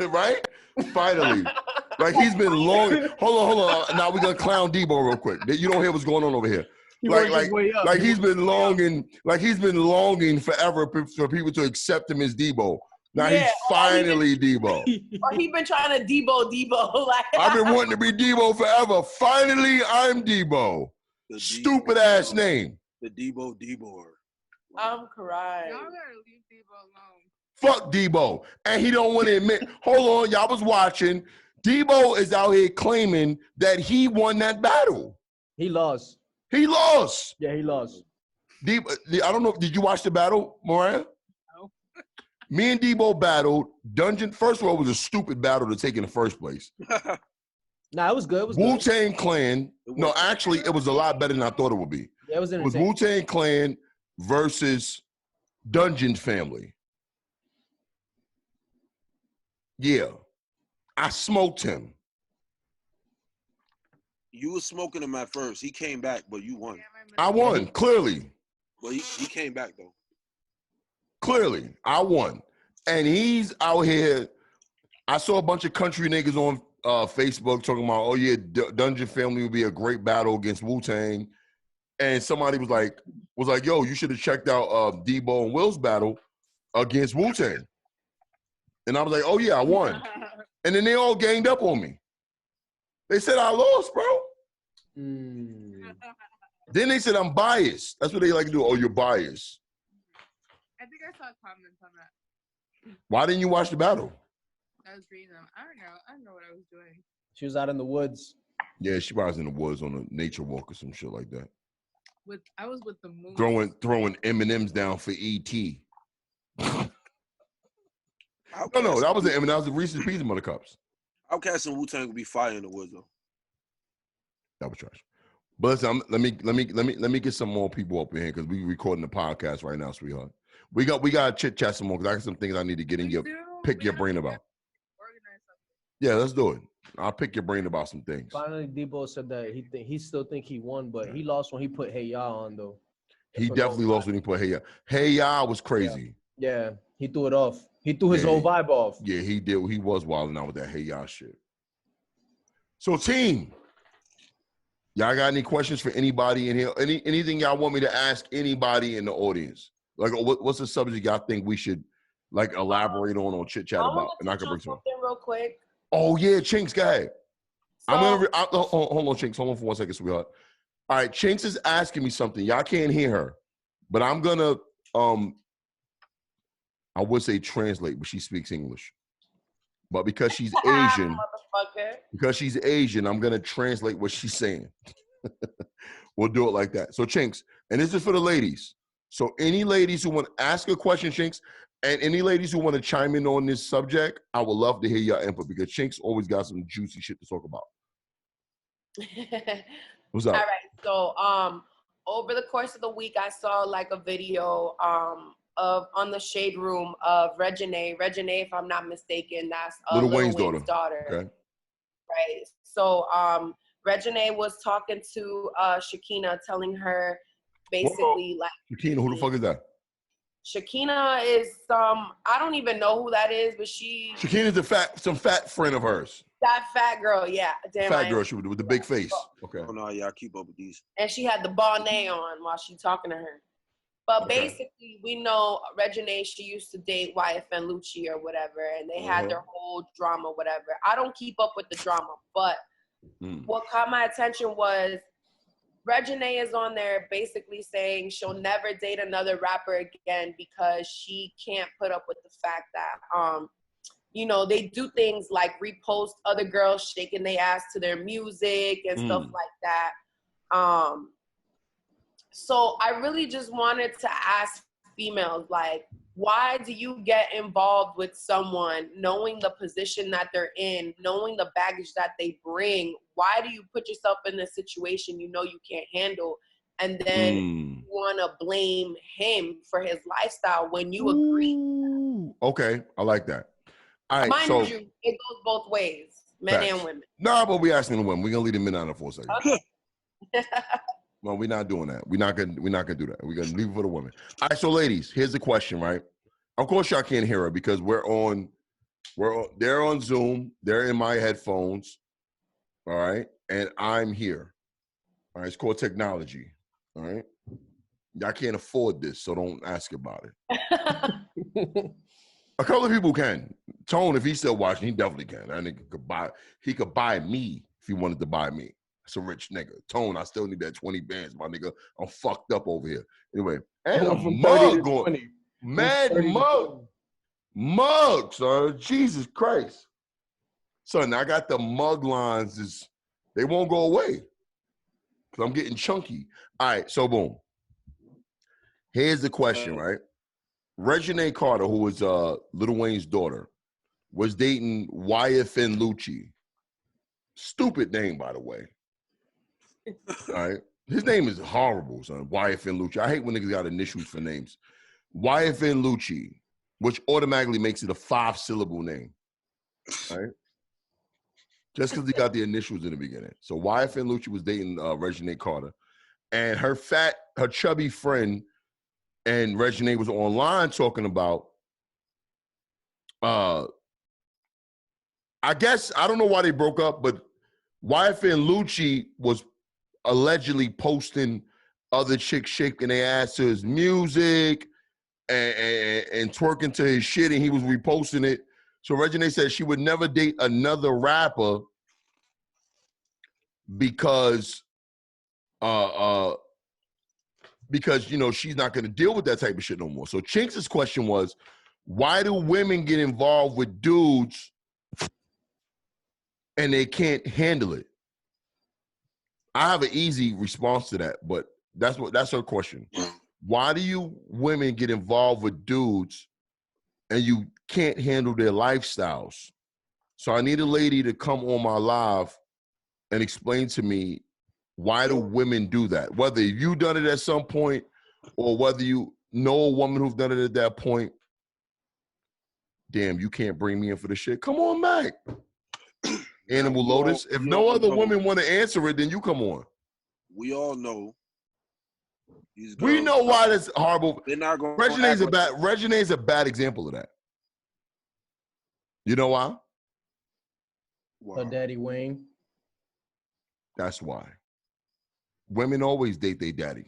Right? Finally. Like he's been long. Hold on. Now we're gonna clown Debo real quick. You don't hear what's going on over here. Like he's been longing forever for people to accept him as Debo. Now he's finally Debo. Or he been trying to Debo. Like I've been wanting to be Debo forever. Finally, I'm Debo. Stupid ass name. The Debo. I'm crying. Y'all gotta leave Debo alone. Fuck Debo. And he don't want to admit. Hold on, y'all was watching. Debo is out here claiming that he won that battle. He lost. He lost. Yeah, he lost. Debo, I don't know. Did you watch the battle, Mariah? No. Me and Debo battled. Dungeon. First of all, it was a stupid battle to take in the first place. Nah, it was good. It was Wu-Tang Clan. No, actually, it was a lot better than I thought it would be. Yeah, it was entertaining. It was Wu-Tang Clan versus Dungeon Family. Yeah. I smoked him. You was smoking him at first. He came back, but you won. I won, clearly. Well, he came back though. Clearly, I won, and he's out here. I saw a bunch of country niggas on Facebook talking about, oh yeah, Dungeon Family would be a great battle against Wu-Tang, and somebody was like, yo, you should have checked out Debo and Will's battle against Wu-Tang, and I was like, oh yeah, I won, and then they all ganged up on me. They said I lost, bro. Then they said I'm biased. That's what they like to do. Oh, you're biased. I think I saw comments on that. Why didn't you watch the battle? I was reading them. I don't know what I was doing. She was out in the woods. Yeah, she was in the woods on a nature walk or some shit like that. I was with the moon. Throwing M&Ms down for E.T. No, that wasn't M&M. That was the Reese's Peanut Butter Cups. Outkast and Wu-Tang would be fire in the woods though. That was trash. But listen, let me get some more people up in here because we recording the podcast right now, sweetheart. We got to chit chat some more because I got some things I need to get in pick your brain about. Yeah, let's do it. I'll pick your brain about some things. Finally, Debo said that he still think he won, but he lost when he put Hey Ya on though. He definitely lost when he put Hey Ya. Hey Ya was crazy. Yeah, he threw it off. He threw his whole vibe off. Yeah, he did. He was wilding out with that Hey Ya shit. So, team, y'all got any questions for anybody in here? Anything y'all want me to ask anybody in the audience? Like, what's the subject y'all think we should like elaborate on or chit chat about? And I can bring something real quick. Oh yeah, Chinks, go ahead. So, hold on, Chinks. Hold on for 1 second, sweetheart. All right, Chinks is asking me something. Y'all can't hear her, but I'm gonna I would say translate, but she speaks English. But because she's Asian, I'm gonna translate what she's saying. We'll do it like that. So Chinks, and this is for the ladies. So any ladies who want to ask a question, Chinks, and any ladies who want to chime in on this subject, I would love to hear your input because Chinks always got some juicy shit to talk about. What's up? All right. So over the course of the week, I saw like a video of on the Shade Room of Reginae. Reginae, if I'm not mistaken, that's Lil Wayne's daughter. Okay. Right. So Reginae was talking to Shakina, telling her basically like Shakina, who the fuck is that? Shakina is I don't even know who that is, but Shakina's some fat friend of hers. That fat girl, yeah. Damn, fat girl, she with the big face. Okay. Oh no, yeah, I keep up with these. And she had the bonnet on while she talking to her. But basically, we know Reginae, she used to date YFN Lucci or whatever, and they had their whole drama, whatever. I don't keep up with the drama, but what caught my attention was Reginae is on there basically saying she'll never date another rapper again because she can't put up with the fact that, you know, they do things like repost other girls shaking their ass to their music and stuff like that. So I really just wanted to ask females, like, why do you get involved with someone knowing the position that they're in, knowing the baggage that they bring? Why do you put yourself in a situation you know you can't handle, and then you want to blame him for his lifestyle when you agree? Okay, I like that. All right, mind you, it goes both ways, men and women. No, but we asking the women. We're gonna leave the men out for a second. Okay. No, we're not doing that. We're not gonna do that. We're gonna leave it for the women. All right, so ladies, here's the question, right? Of course, y'all can't hear her because they're on Zoom. They're in my headphones. All right, and I'm here. All right, it's called technology. All right, y'all can't afford this, so don't ask about it. A couple of people can. Tone, if he's still watching, he definitely can. That nigga could buy. He could buy me if he wanted to buy me. That's a rich nigga. Tone, I still need that 20 bands, my nigga. I'm fucked up over here. Anyway, and a mug going. Mad mug, son. Jesus Christ. Son, I got the mug lines. They won't go away. Because I'm getting chunky. All right, so boom. Here's the question, right? Reginae Carter, who was Lil Wayne's daughter, was dating YFN Lucci. Stupid name, by the way. All right. His name is horrible, son. YFN Lucci. I hate when niggas got initials for names. YFN Lucci, which automatically makes it a 5-syllable name. Right? Just because he got the initials in the beginning. So YFN Lucci was dating Reginae Carter. And her chubby friend and Regine was online talking about, I guess, I don't know why they broke up, but YF and Lucci was allegedly posting other chicks shaking their ass to his music and twerking to his shit, and he was reposting it. So Regine said she would never date another rapper because you know she's not going to deal with that type of shit no more. So Chinks' question was, why do women get involved with dudes and they can't handle it? I have an easy response to that, but that's her question. Why do you women get involved with dudes and you can't handle their lifestyles? So I need a lady to come on my live and explain to me, why do women do that? Whether you done it at some point or whether you know a woman who's done it at that point. Damn, you can't bring me in for the shit. Come on back. Animal Lotus. If no other women want to answer it, then you come on. We all know. We know why that's horrible. They're not going. Regine's a bad example of that. You know why? Her daddy Wayne. That's why. Women always date their daddy.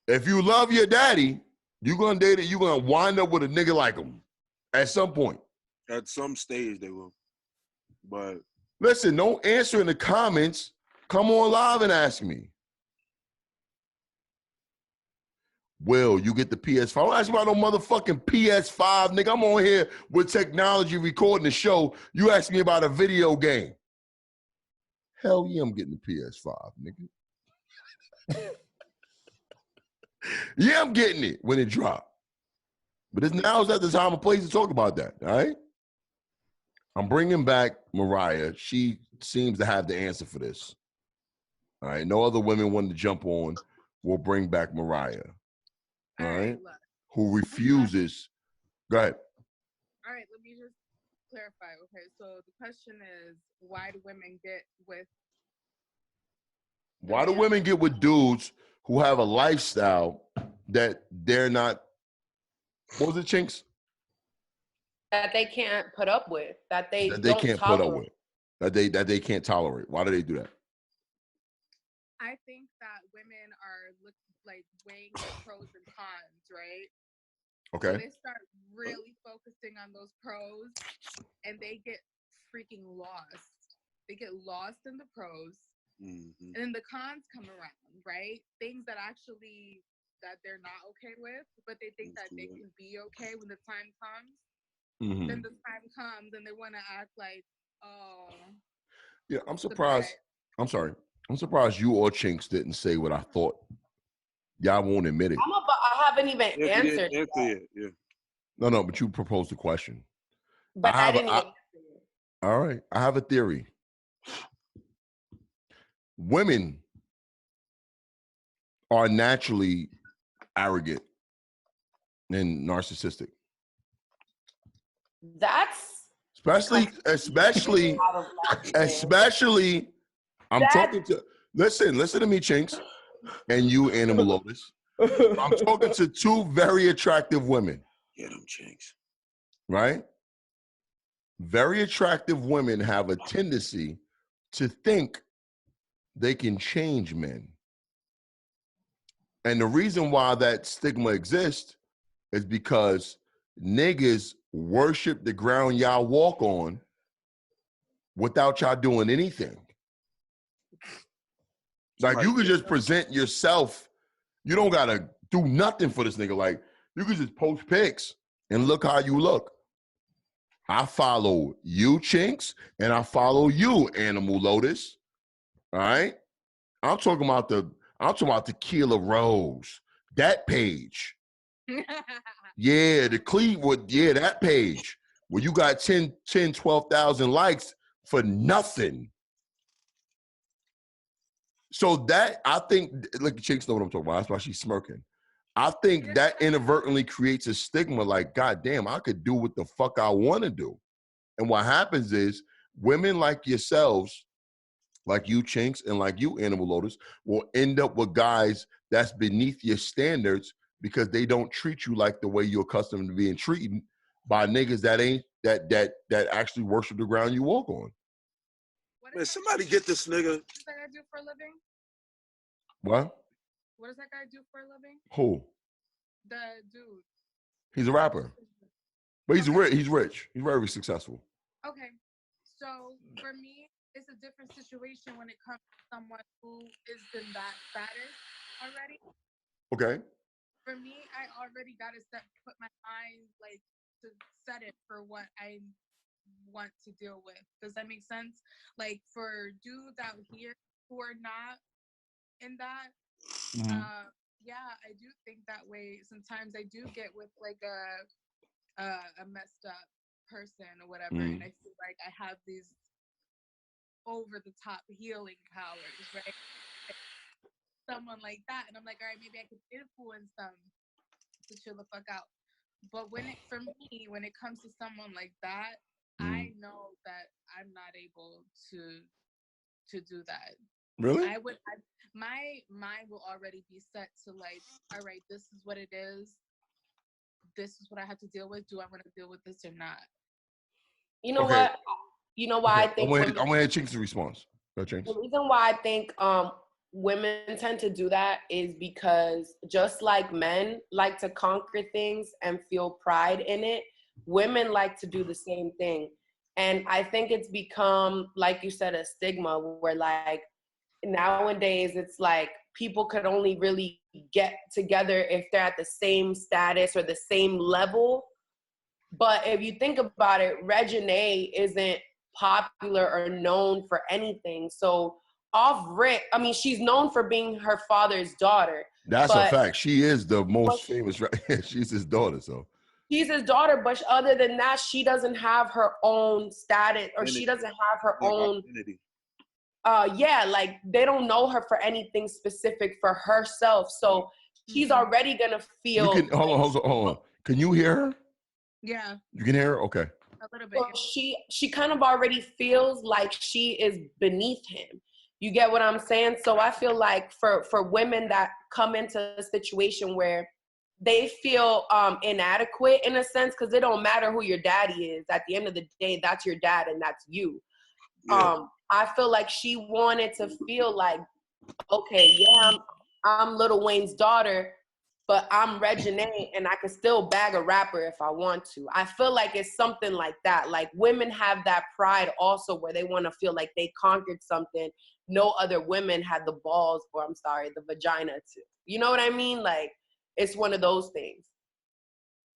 If you love your daddy, you're gonna date it. You're gonna wind up with a nigga like him at some point. At some stage, they will. But listen, don't answer in the comments. Come on live and ask me. Will you get the PS5? Don't ask me about no motherfucking PS5, nigga. I'm on here with technology recording the show. You ask me about a video game. Hell yeah, I'm getting the PS5, nigga. Yeah, I'm getting it when it drops. But now's not the time or place to talk about that, all right? I'm bringing back Mariah. She seems to have the answer for this. All right, no other women wanted to jump on. We'll bring back Mariah. All right, who refuses. Go ahead. All right, let me just clarify. Okay, so the question is, why do women get with? Why do women get with dudes who have a lifestyle that they're not? What was it, Chinks? That they can't put up with. That they can't put up with. That they can't tolerate. Why do they do that? I think that women are weighing the pros and cons, right? Okay. So they start really focusing on those pros, and they get freaking lost. They get lost in the pros, and then the cons come around, right? Things that they're not okay with, but they think that they can be okay when the time comes. Then the time comes, and they want to act like, oh. Yeah, I'm surprised. I'm sorry. I'm surprised you or Chinks didn't say what I thought. Y'all won't admit it. I haven't even answered it. Yeah. No, but you proposed the question. But I didn't even answer it. All right. I have a theory. Women are naturally arrogant and narcissistic. That's especially I'm talking to listen to me, Chinks, and you, Animal Lotus. I'm talking to two very attractive women. Get them, Chinks. Right? Very attractive women have a tendency to think they can change men. And the reason why that stigma exists is because niggas worship the ground y'all walk on without y'all doing anything. Like, you could just present yourself. You don't got to do nothing for this nigga. Like, you could just post pics and look how you look. I follow you, Chinks, and I follow you, Animal Lotus. All right? I'm talking about the Tequila Rose, that page. Yeah, the Cleveland, that page where you got 12,000 likes for nothing. So that, I think, look, Chinks know what I'm talking about. That's why she's smirking. I think that inadvertently creates a stigma like, God damn, I could do what the fuck I want to do. And what happens is women like yourselves like you, Chinks, and like you, Animal Lotus, will end up with guys that's beneath your standards because they don't treat you like the way you're accustomed to being treated by niggas that actually worship the ground you walk on. Man, somebody get this nigga. What does that guy do for a living? What? What does that guy do for a living? Who? The dude. He's a rapper. But he's rich. He's rich. He's very successful. Okay. So for me, it's a different situation when it comes to someone who is in that status already. Okay. For me, I already got to put my mind like to set it for what I want to deal with. Does that make sense? Like for dudes out here who are not in that, yeah, I do think that way. Sometimes I do get with like a messed up person or whatever, and I feel like I have these over the top healing powers, right? Someone like that, and I'm like, all right, maybe I could influence them to chill the fuck out. But for me, when it comes to someone like that, I know that I'm not able to do that. Really? My mind will already be set to like, all right, this is what it is. This is what I have to deal with. Do I want to deal with this or not? You know what? You know why I think I want to hear Chinks' response. Go, Chinks. The reason why I think women tend to do that is because just like men like to conquer things and feel pride in it, women like to do the same thing. And I think it's become, like you said, a stigma where like nowadays it's like people could only really get together if they're at the same status or the same level. But if you think about it, Reginae isn't popular or known for anything. So off rip, I mean, she's known for being her father's daughter. That's a fact. She is the most famous. She's his daughter, so. She's his daughter, but other than that, she doesn't have her own status, or she doesn't have her own identity. Yeah, like they don't know her for anything specific for herself. So she's already gonna feel. Hold on. Can you hear her? Yeah. You can hear her? Okay. A little bit. So she kind of already feels like she is beneath him. You get what I'm saying? So I feel like for women that come into a situation where they feel inadequate in a sense, because it don't matter who your daddy is. At the end of the day, that's your dad and that's you. Yeah. I feel like she wanted to feel like, okay, yeah, I'm Lil Wayne's daughter, but I'm Reginae and I can still bag a rapper if I want to. I feel like it's something like that. Like women have that pride also where they want to feel like they conquered something no other women had the balls, or I'm sorry, the vagina to. You know what I mean? Like, it's one of those things.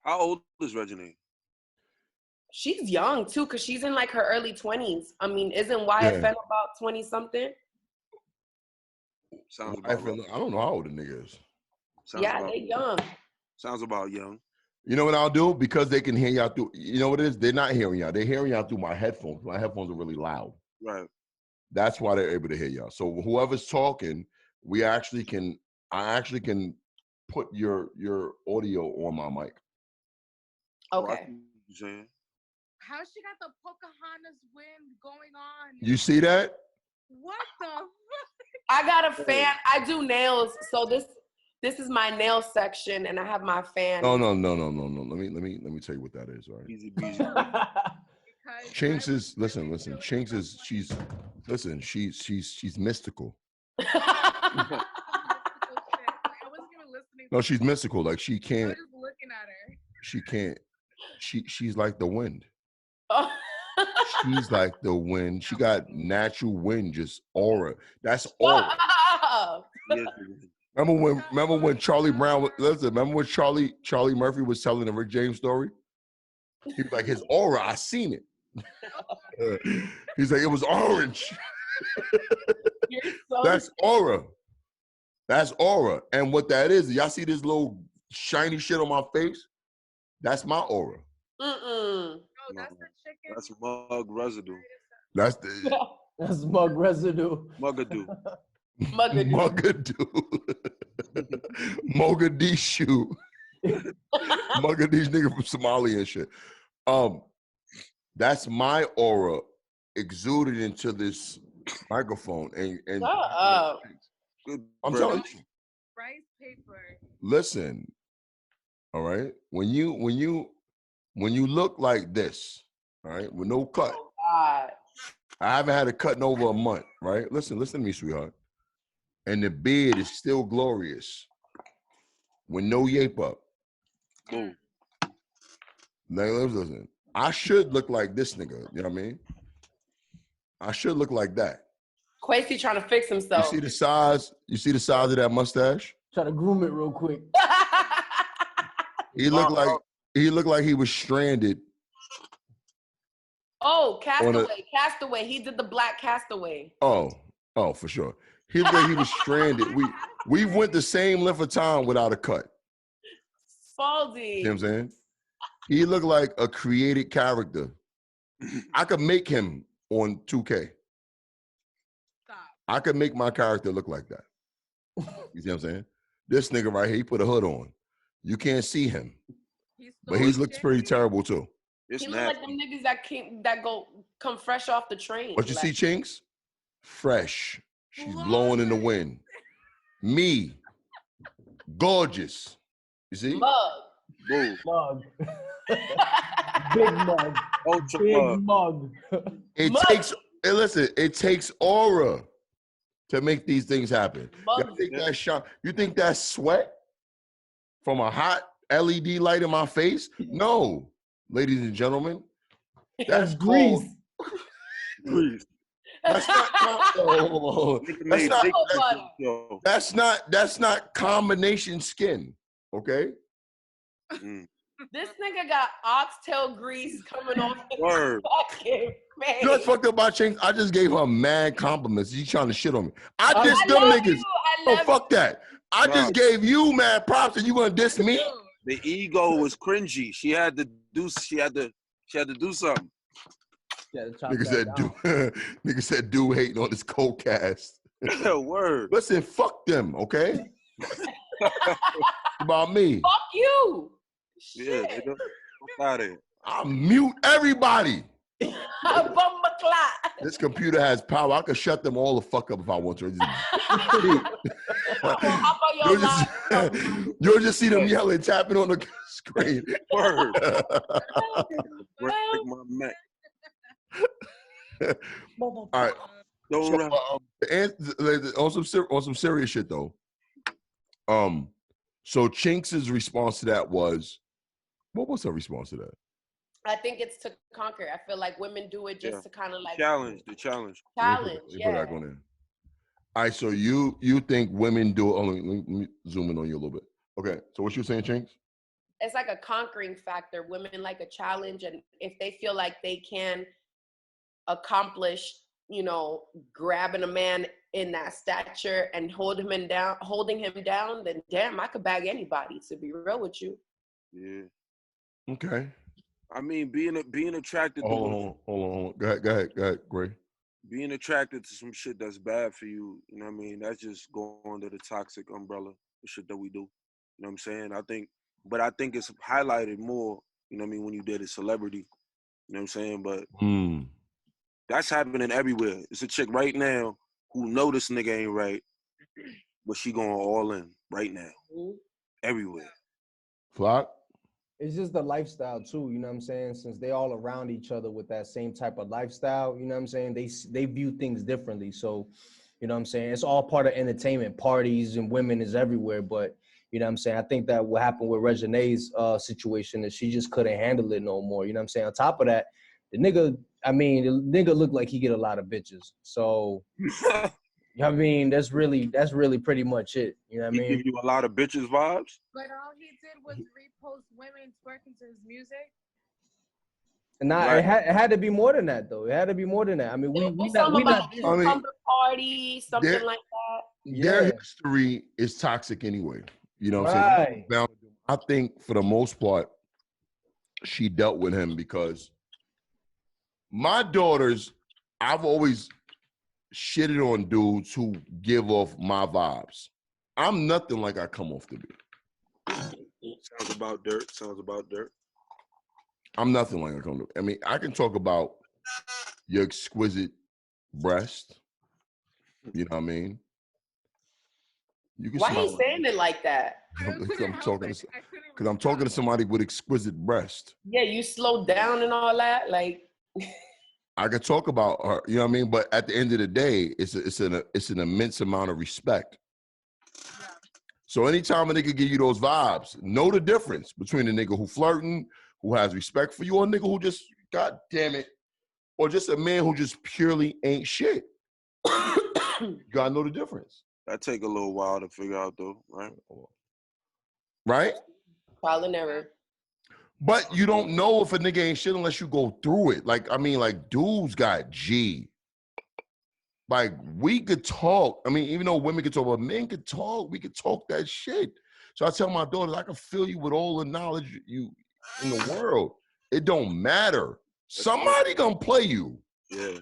How old is Reginae? She's young too, because she's in like her early 20s. I mean, isn't YFN about 20 something? Sounds about right. I don't know how old the nigga is. They're young. Sounds about young. You know what I'll do? Because they can hear y'all through, you know what it is? They're not hearing y'all. They're hearing y'all through my headphones. My headphones are really loud. Right. That's why they're able to hear y'all. So whoever's talking, I actually can put your audio on my mic. Okay. How she got the Pocahontas wind going on? You see that? What the fuck? I got a fan. I do nails, so this is my nail section, and I have my fan. No. Let me tell you what that is. All right. Easy peasy. Chinks is listen. Chinks is she's mystical. I wasn't even listening. No, she's mystical. Like she can't. I was just looking at her. She can't. She's like the wind. She's like the wind. She got natural wind, just aura. That's aura. Remember when Charlie Brown was, listen, remember when Charlie Murphy was telling the Rick James story? He was like, his aura, I seen it. He's like, it was orange. That's aura. That's aura. And what that is, y'all see this little shiny shit on my face? That's my aura. No, that's the chicken. That's mug residue. That's mug residue. Mugadoo. Mogadishu. Mogadishu nigga from Somalia and shit. That's my aura exuded into this microphone and I'm Good telling you. Rice paper. Listen, all right. When you look like this, all right, with no cut. Oh, God. I haven't had a cut in over a month, right? Listen to me, sweetheart. And the beard is still glorious. With no yape up. Boom. Now, listen. I should look like this nigga. You know what I mean? I should look like that. Quasi trying to fix himself. You see the size? You see the size of that mustache? Try to groom it real quick. He looked like he was stranded. Oh, Castaway. He did the black Castaway. Oh, for sure. He looked like he was stranded. We went the same length of time without a cut. Faldy. You know what I'm saying? He looked like a created character. I could make him on 2K. Stop. I could make my character look like that. You see what I'm saying? This nigga right here, he put a hood on. You can't see him. But he looks pretty terrible too. He look like them niggas that come fresh off the train. But you see Chinks? Fresh. She's blowing in the wind. Me. Gorgeous. You see? Mug. Boom. Mug. Big mug. Ultra Big mug. It takes aura to make these things happen. You think that's sweat from a hot LED light in my face? No, ladies and gentlemen. That's grease. Grease. That's not that's not combination skin. Okay. This nigga got oxtail grease coming off his fucking face. You know what's fucked up about Chinks? I just gave her mad compliments. She's trying to shit on me. I dissed them niggas. Oh, fuck that. I just gave you mad props and you gonna diss me? The ego was cringy. She had to do something. Nigga said dude hating on this cold cast. Word. Listen, fuck them, okay? About me. Fuck you. Yeah, nigga. Fuck out of here. I'll mute everybody. Bumba clot. This computer has power. I could shut them all the fuck up if I want to. You'll just see them yelling, tapping on the screen. Word. Break my neck. All right. On some serious shit though. So Chinks' response to that was, what was her response to that? I think it's to conquer. I feel like women do it just to kind of like challenge. Challenge, yeah. Put that on All right, so you think women do it? Let me zoom in on you a little bit. Okay, so what you saying, Chinks? It's like a conquering factor. Women like a challenge, and if they feel like they can accomplish, grabbing a man in that stature and holding him down, then damn, I could bag anybody. To be real with you. Yeah. Okay. I mean, being attracted to hold on. Go ahead, Gray. Being attracted to some shit that's bad for you, you know what I mean? That's just going under the toxic umbrella, the shit that we do. You know what I'm saying? I think it's highlighted more, you know what I mean, when you did a celebrity. You know what I'm saying? But that's happening everywhere. It's a chick right now who know this nigga ain't right, but she going all in right now. Everywhere. Flock? It's just the lifestyle too, you know what I'm saying? Since they all around each other with that same type of lifestyle, you know what I'm saying? They view things differently. So, you know what I'm saying? It's all part of entertainment. Parties and women is everywhere. But, you know what I'm saying? I think that what happened with Regine's situation is she just couldn't handle it no more. You know what I'm saying? On top of that, the nigga looked like he get a lot of bitches. So, I mean, that's really pretty much it. You know what I mean? He give you a lot of bitches vibes? But all he did was repost women twerking to his music. It had to be more than that, though. It had to be more than that. I mean, we not party, something like that. Their history is toxic anyway. You know what I'm saying? Now, I think for the most part, she dealt with him because my daughters, I've always shitted on dudes who give off my vibes. I'm nothing like I come off to be. Sounds about dirt. I'm nothing like I come to be. I mean, I can talk about your exquisite breast. You know what I mean? You can Why smile. he saying it like that? Because I'm talking to somebody with exquisite breast. Yeah, you slowed down and all that. Like, I could talk about her, you know what I mean? But at the end of the day, it's an immense amount of respect. Yeah. So anytime a nigga give you those vibes, know the difference between a nigga who flirting, who has respect for you, or a nigga who just, God damn it, or just a man who just purely ain't shit. You gotta know the difference. That take a little while to figure out though, right? Right? trial and error. But you don't know if a nigga ain't shit unless you go through it. Like, I mean, like, dudes got G. Like, we could talk. I mean, even though women could talk, but men could talk. We could talk that shit. So I tell my daughters, I can fill you with all the knowledge you in the world. It don't matter. Somebody gonna play you. Yeah.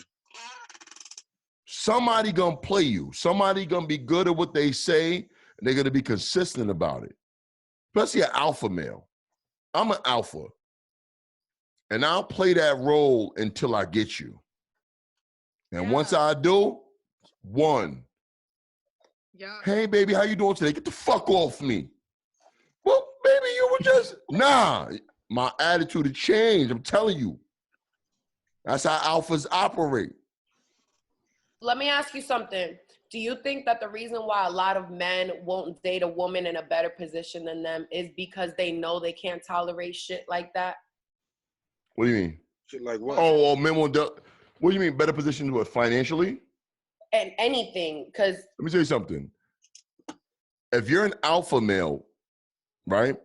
Somebody gonna play you. Somebody gonna be good at what they say, and they're gonna be consistent about it. Especially an alpha male. I'm an alpha. And I'll play that role until I get you. And once I do, one. Yeah. Hey, baby, how you doing today? Get the fuck off me. Well, baby, you were just, nah. My attitude had changed. I'm telling you. That's how alphas operate. Let me ask you something. Do you think that the reason why a lot of men won't date a woman in a better position than them is because they know they can't tolerate shit like that? What do you mean? Shit like what? Oh, men won't do. What do you mean, better position what, financially? And anything, because... Let me tell you something. If you're an alpha male, right,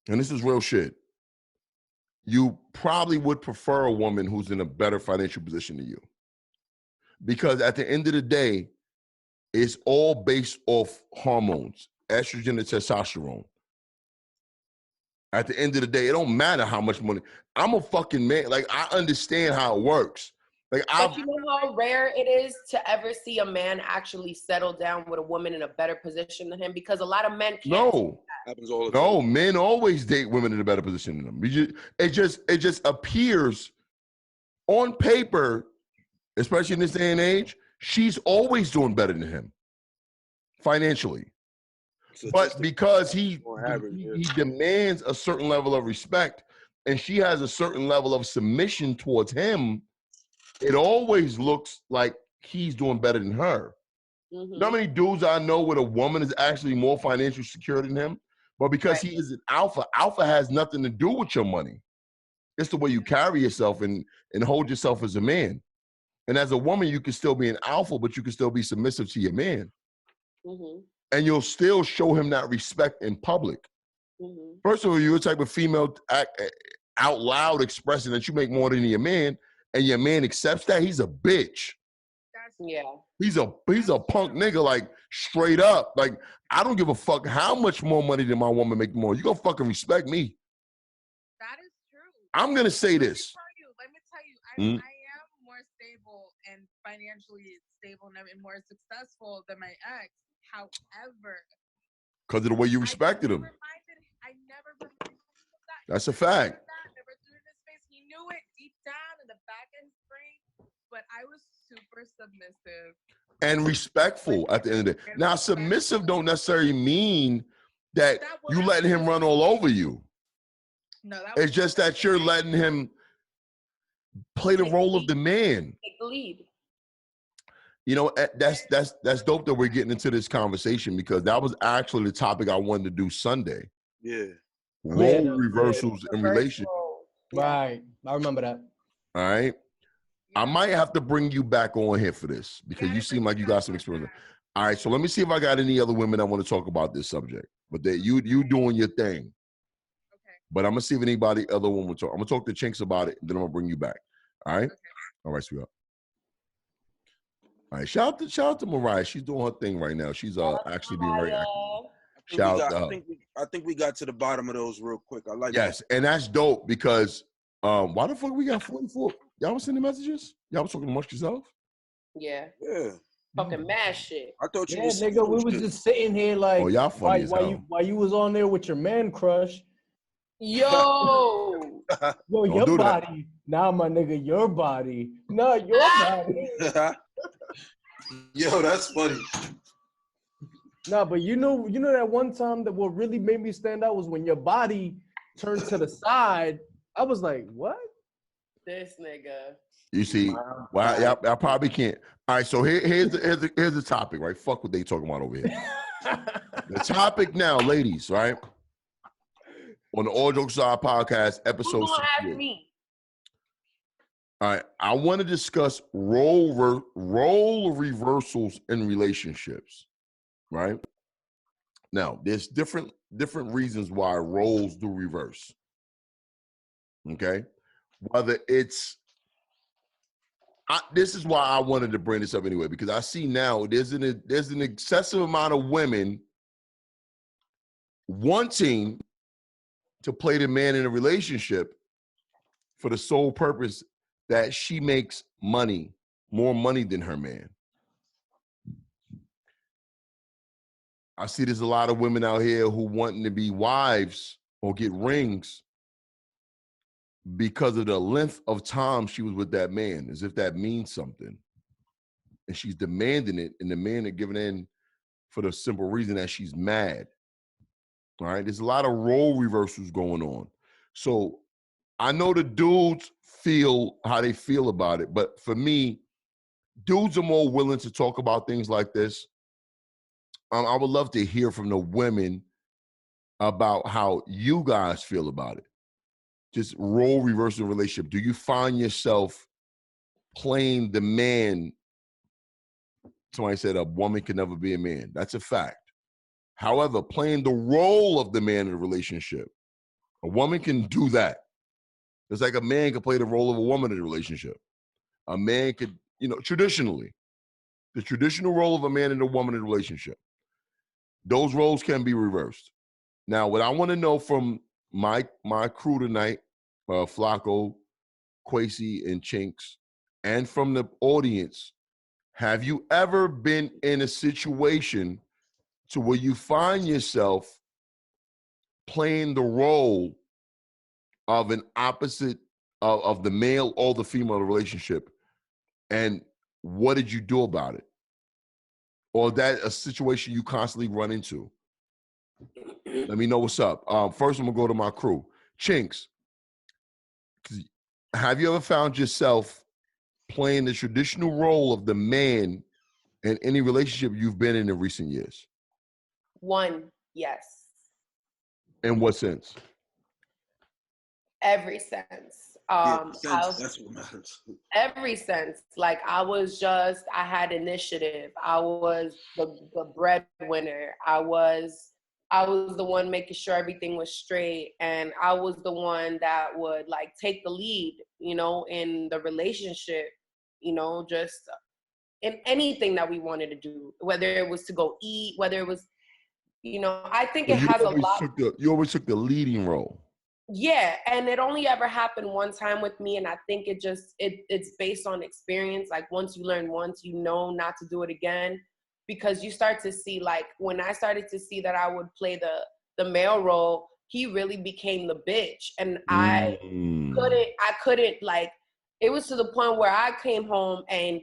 and this is real shit, you probably would prefer a woman who's in a better financial position than you. Because at the end of the day, it's all based off hormones, estrogen and testosterone. At the end of the day, it don't matter how much money. I'm a fucking man. Like, I understand how it works. Like, but you know how rare it is to ever see a man actually settle down with a woman in a better position than him? Because a lot of men can't. No. Happens all the time. No, men always date women in a better position than them. It just appears on paper, especially in this day and age, she's always doing better than him financially. But because he demands a certain level of respect and she has a certain level of submission towards him, it always looks like he's doing better than her. Mm-hmm. You know how many dudes I know with a woman is actually more financially secure than him? But because he is an alpha, alpha has nothing to do with your money. It's the way you carry yourself and hold yourself as a man. And as a woman, you can still be an alpha, but you can still be submissive to your man. Mm-hmm. And you'll still show him that respect in public. Mm-hmm. First of all, you're a type of female out loud expressing that you make more than your man, and your man accepts that, he's a bitch. He's a punk nigga, like, straight up. Like, I don't give a fuck how much more money than my woman make more. You gonna fucking respect me. That is true. I'm gonna say this. Let me tell you, I am more stable and financially stable and more successful than my ex. However, because of the way you respected him. I never reminded him of that. That's a fact. Never threw it in his face. He knew it deep down in the back of his brain, but I was super submissive. And respectful at the end of the day. Now, submissive don't necessarily mean that you letting him run all over you. No, it's just that you're letting him play the role of the man. Take the lead. You know, that's dope that we're getting into this conversation, because that was actually the topic I wanted to do Sunday. Yeah. Role reversals in relationships. Right. I remember that. All right. I might have to bring you back on here for this, because you seem like you got some experience. All right. So let me see if I got any other women that want to talk about this subject. But that you doing your thing. Okay. But I'm going to see if anybody other one will talk. I'm going to talk to Chinks about it, then I'm going to bring you back. All right. Okay. All right, sweetheart. All right, shout out to Mariah. She's doing her thing right now. She's actually being very active. I think we got to the bottom of those real quick. I like that. And that's dope, because why the fuck we got 44? Y'all was sending messages? Y'all was talking amongst yourself? Yeah. Yeah. Fucking mad shit. I thought you was nigga, we was just sitting here like, y'all funny as hell. While you was on there with your man crush. Yo. Yo, your body. Now, my nigga, your body. No, your body. Yo, that's funny. No, but you know that one time that what really made me stand out was when your body turned to the side. I was like, what? This nigga. You see, well, I probably can't. All right, so here's the topic, right? Fuck what they talking about over here. The topic now, ladies, right? On the All Jokes Aside podcast, episode 68. All right, I want to discuss role reversals in relationships, right? Now, there's different reasons why roles do reverse. Okay, whether it's this is why I wanted to bring this up anyway, because I see now there's an excessive amount of women wanting to play the man in a relationship for the sole purpose that she makes money, more money than her man. I see there's a lot of women out here who wanting to be wives or get rings because of the length of time she was with that man, as if that means something. And she's demanding it, and the man are giving in for the simple reason that she's mad. All right, there's a lot of role reversals going on. So I know the dudes feel how they feel about it, but for me, dudes are more willing to talk about things like this. I would love to hear from the women about how you guys feel about it. Just role reversal relationship. Do you find yourself playing the man? Somebody said a woman can never be a man. That's a fact. However, playing the role of the man in a relationship, a woman can do that. It's like a man can play the role of a woman in a relationship. A man could, traditionally, the traditional role of a man and a woman in a relationship, those roles can be reversed. Now, what I want to know from my crew tonight, Flacco, Kwesi, and Chinks, and from the audience, have you ever been in a situation to where you find yourself playing the role of an opposite of the male or the female relationship, and what did you do about it? Or that a situation you constantly run into? Let me know what's up. First, I'm gonna go to my crew. Chinks, have you ever found yourself playing the traditional role of the man in any relationship you've been in recent years? One, yes. In what sense? Every sense. That's what matters. Every sense. Like I had initiative. I was the breadwinner. I was the one making sure everything was straight, and I was the one that would like take the lead, in the relationship, just in anything that we wanted to do, whether it was to go eat, whether it was, I think it has a lot. You always took the leading role. Yeah, and it only ever happened one time with me, and I think it's based on experience. Like once you learn once, not to do it again, because you start to see, like when I started to see that I would play the male role, he really became the bitch, and I couldn't like, it was to the point where I came home and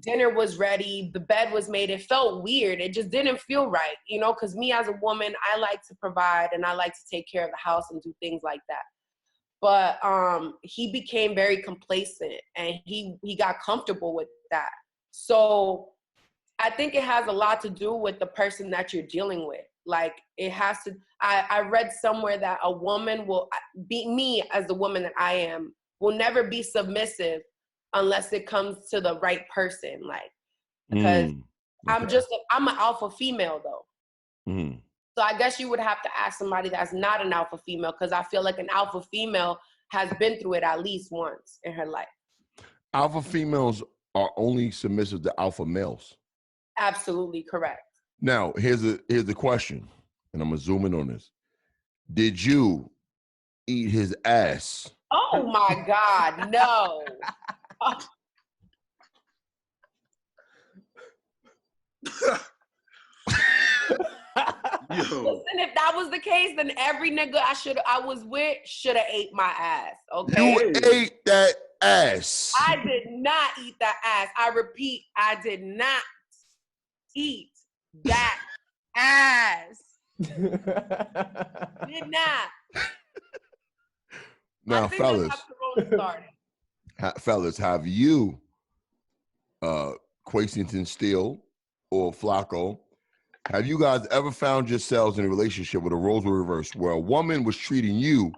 dinner was ready, the bed was made. It felt weird. It just didn't feel right, because me as a woman, I like to provide and I like to take care of the house and do things like that. But he became very complacent, and he got comfortable with that. So I think it has a lot to do with the person that you're dealing with. Like it has to, I read somewhere that a woman will be, me as the woman that I am, will never be submissive unless it comes to the right person, like, because I'm an alpha female though. So I guess you would have to ask somebody that's not an alpha female, because I feel like an alpha female has been through it at least once in her life. Alpha females are only submissive to alpha males. Absolutely correct. Now, here's the question, and I'm gonna zoom in on this. Did you eat his ass? Oh my God, no. Listen, if that was the case, then every nigga I was with should have ate my ass. Okay. You ate that ass. I did not eat that ass. I repeat, I did not eat that ass. Did not. Now, fellas, have you, Quasington Steele or Flacco, have you guys ever found yourselves in a relationship with a roles were reversed, where a woman was treating you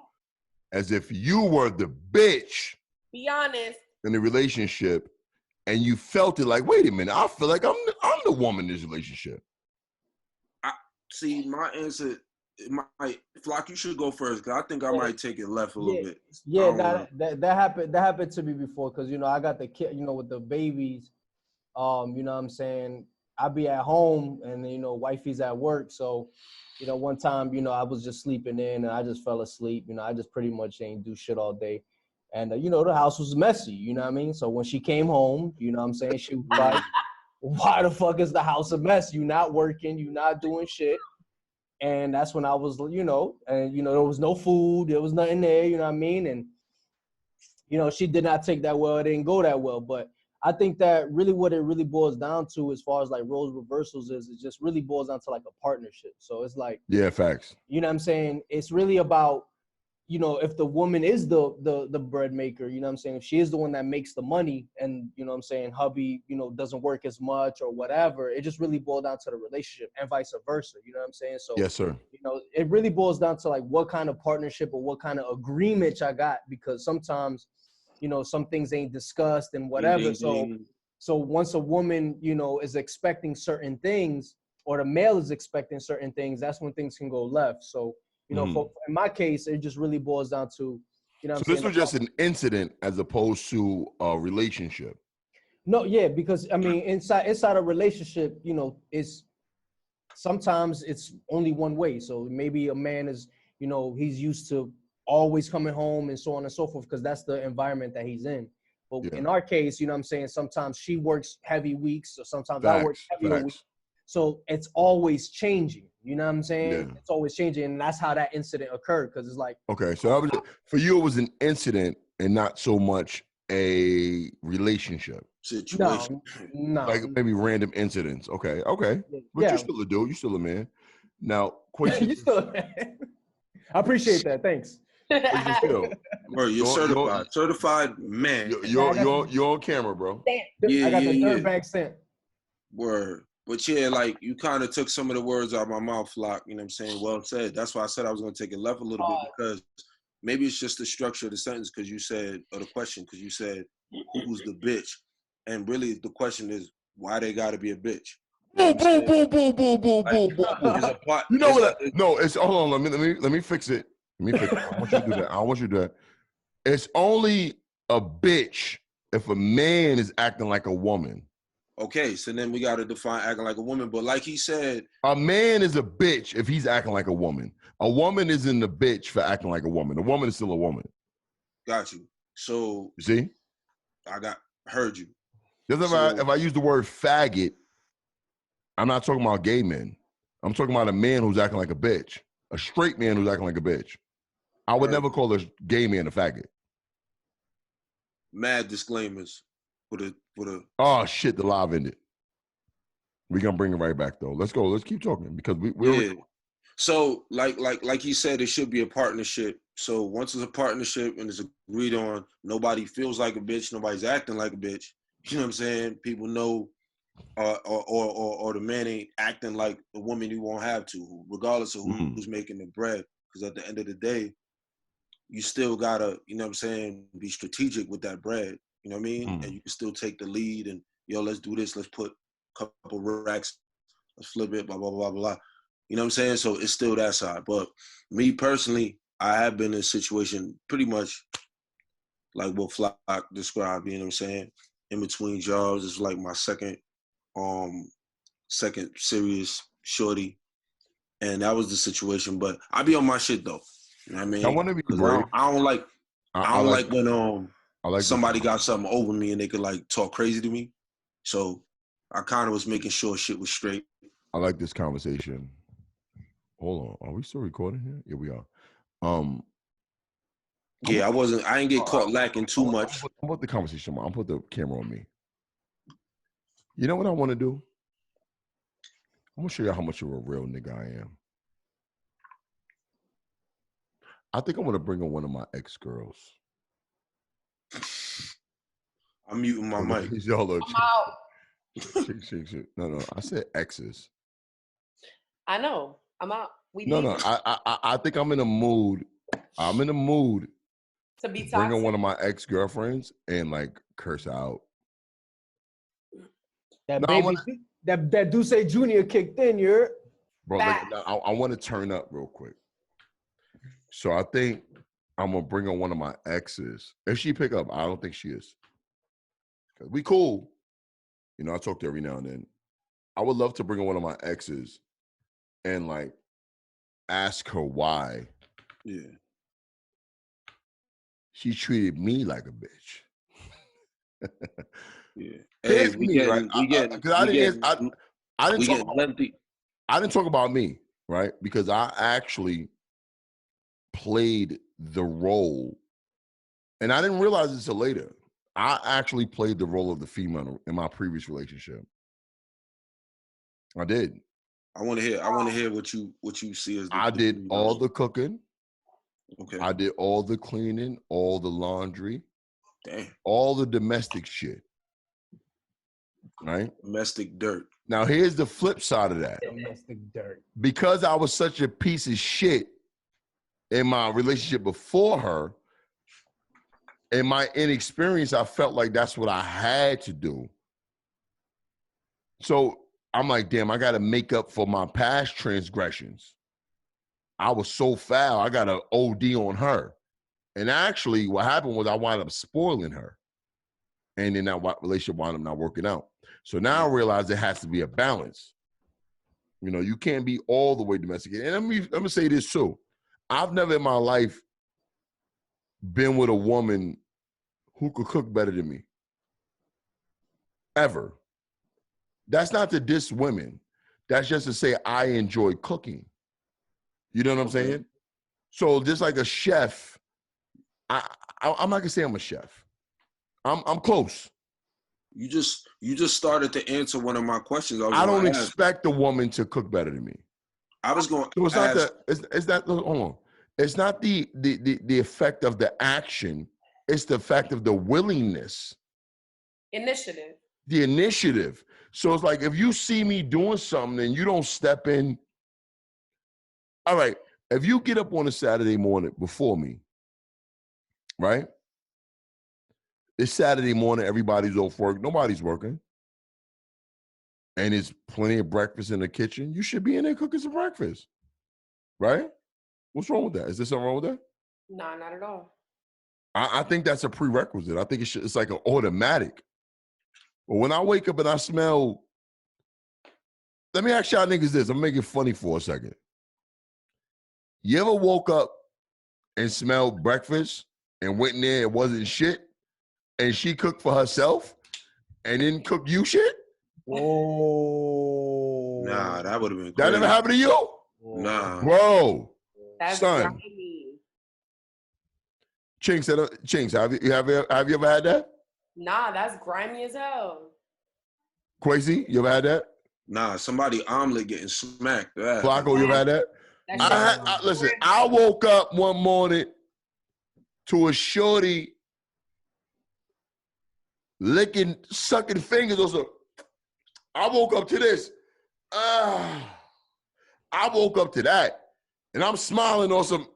as if you were the bitch? Be honest. In the relationship, and you felt it like, wait a minute, I feel like I'm the woman in this relationship. See, my answer, Flock, you should go first, because I think I might take it left a little bit. Yeah, that happened to me before, because, you know, I got the kid, you know, with the babies, you know what I'm saying? I be at home, and, you know, wifey's at work, so, you know, one time, you know, I was just sleeping in, and I just fell asleep. You know, I just pretty much ain't do shit all day. And, you know, the house was messy, you know what I mean? So when she came home, you know what I'm saying, she was like, why the fuck is the house a mess? You not working, you not doing shit. And that's when I was, you know, and, you know, there was no food, there was nothing there, you know what I mean? And, you know, she did not take that well, it didn't go that well. But I think that really what it really boils down to, as far as like roles reversals, is it just really boils down to like a partnership. So it's like, yeah, facts. You know what I'm saying? It's really about, you know, if the woman is the bread maker, you know what I'm saying? If she is the one that makes the money, and, you know what I'm saying, hubby, you know, doesn't work as much or whatever, it just really boils down to the relationship, and vice versa, you know what I'm saying? So, yes, sir. You know, it really boils down to like what kind of partnership or what kind of agreement I got, because sometimes, you know, some things ain't discussed and whatever. So once a woman, you know, is expecting certain things, or the male is expecting certain things, that's when things can go left. So, you know, in my case, it just really boils down to, you know what I'm saying? So this was just an incident as opposed to a relationship. No, yeah, because I mean, inside a relationship, you know, sometimes it's only one way. So maybe a man is, you know, he's used to always coming home and so on and so forth, because that's the environment that he's in. But in our case, you know what I'm saying, sometimes she works heavy weeks, or sometimes I work heavier weeks. So it's always changing. You know what I'm saying? Yeah. It's always changing, and that's how that incident occurred. Because it's like, okay, so for you, it was an incident and not so much a relationship situation. No, like maybe random incidents. Okay, but you're still a dude. You're still a man. Now, you're still a man. I appreciate that. Thanks. Bro, you're certified man. You're on camera, bro. I got the third bag stamp. Word. But yeah, like, you kind of took some of the words out of my mouth, Flock. You know what I'm saying? Well said. That's why I said I was going to take it left a little bit, because maybe it's just the structure of the sentence, because you said, or the question, because you said, who's the bitch? And really, the question is, why they got to be a bitch? You know what? No, it's hold on. Let me fix it. I want you to do that. I want you to do that. It's only a bitch if a man is acting like a woman. Okay, so then we got to define acting like a woman. But like he said, a man is a bitch if he's acting like a woman. A woman isn't a bitch for acting like a woman. A woman is still a woman. Got you. So you see, heard you. Just if I use the word faggot, I'm not talking about gay men. I'm talking about a man who's acting like a bitch. A straight man who's acting like a bitch. I would never call a gay man a faggot. Mad disclaimers for the. Oh shit! The live ended. We're gonna bring it right back though. Let's go. Let's keep talking, because we're. So like he said, it should be a partnership. So once it's a partnership and it's agreed on, nobody feels like a bitch. Nobody's acting like a bitch. You know what I'm saying? People know, or the man ain't acting like the woman you won't have to, regardless of who's making the bread. Because at the end of the day, you still gotta, you know what I'm saying, be strategic with that bread. You know what I mean? And you can still take the lead and, yo, let's do this. Let's put a couple racks. Let's flip it, blah, blah, blah, blah. You know what I'm saying? So it's still that side. But me personally, I have been in a situation pretty much like what Flock described, you know what I'm saying? In between jobs, it's like my second serious shorty. And that was the situation. But I be on my shit though. You know what I mean? I want to be brave. I don't like when somebody got something over me and they could like talk crazy to me. So I kind of was making sure shit was straight. I like this conversation. Hold on, are we still recording here? Yeah, we are. I ain't get caught lacking too much. I'm put the conversation on. I'll put the camera on me. You know what I want to do? I'm gonna show you how much of a real nigga I am. I think I'm gonna bring in one of my ex-girls. I'm muting my mic. Y'all look. I'm out. Shit. No. I said exes. I know. I'm out. No. I think I'm in a mood. I'm in a mood to be bring in one of my ex-girlfriends and like curse out. That Duce Jr. kicked in, you're bro. Like, I want to turn up real quick. So I think I'm gonna bring in one of my exes. If she pick up, I don't think she is. Cause we cool. You know, I talk to her every now and then. I would love to bring in one of my exes and like ask her why. Yeah. She treated me like a bitch. Yeah. Hey, we getting I didn't talk about me, right? Because I actually played the role, and I didn't realize this until later. I actually played the role of the female in my previous relationship. I did. I want to hear what you see as. I did all the cooking. Okay. I did all the cleaning, all the laundry. Damn. All the domestic shit. Right? Domestic dirt. Now here's the flip side of that. domestic dirt. Because I was such a piece of shit in my relationship before her, in my inexperience, I felt like that's what I had to do. So I'm like, damn, I got to make up for my past transgressions. I was so foul, I got to OD on her. And actually, what happened was I wound up spoiling her. And then that relationship wound up not working out. So now I realize there has to be a balance. You know, you can't be all the way domesticated. And I'm going to say this too. I've never in my life been with a woman who could cook better than me. Ever. That's not to diss women. That's just to say I enjoy cooking. You know what I'm saying? So just like a chef, I'm not gonna say I'm a chef. I'm close. You just started to answer one of my questions. I don't expect a woman to cook better than me. I was going. So it's not hold on. It's not the effect of the action. It's the fact of the willingness. Initiative. The initiative. So it's like if you see me doing something and you don't step in. All right. If you get up on a Saturday morning before me, right? It's Saturday morning, everybody's off work, nobody's working. And there's plenty of breakfast in the kitchen. You should be in there cooking some breakfast. Right? What's wrong with that? Is there something wrong with that? No, not at all. I think that's a prerequisite. I think it's like an automatic. But when I wake up and I smell, let me ask y'all niggas this. I'm making it funny for a second. You ever woke up and smelled breakfast and went in there, it wasn't shit, and she cooked for herself and didn't cook you shit? Oh. Nah, that would have been crazy. That never happened to you? Nah. Bro. That's son. grimy. Chinks, have you ever had that? Nah, that's grimy as hell. Quasi, you ever had that? Nah, somebody omelet getting smacked. Flacco, you ever had that? Listen, I woke up one morning to a shorty sucking fingers. Also, I woke up to this. I woke up to that. And I'm smiling on some.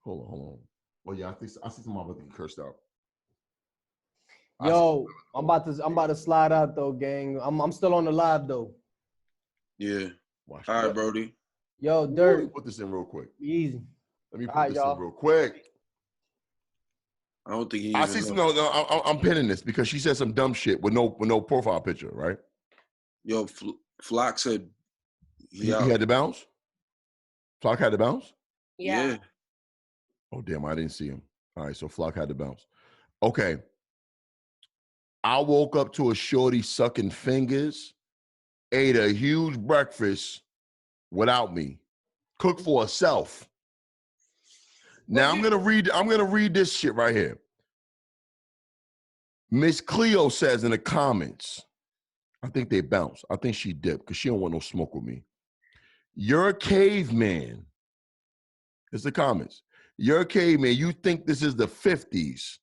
Hold on. Oh yeah, I see somebody getting cursed out. Yo, I'm about to slide out though, gang. I'm still on the live though. Yeah. All right, Brody. Yo, Dirt. Let me put this in real quick. Easy. Let me put this in real quick. I don't think he. I see some. No, I'm pinning this because she said some dumb shit with no profile picture, right? Yo, Flock said he had to bounce. Flock had to bounce. Yeah. Oh damn! I didn't see him. All right, so Flock had to bounce. Okay. I woke up to a shorty sucking fingers, ate a huge breakfast without me, cooked for herself. Now I'm gonna read this shit right here. Miss Cleo says in the comments, I think they bounce. I think she dipped because she don't want no smoke with me. You're a caveman. It's the comments. You're a caveman. You think this is the 50s.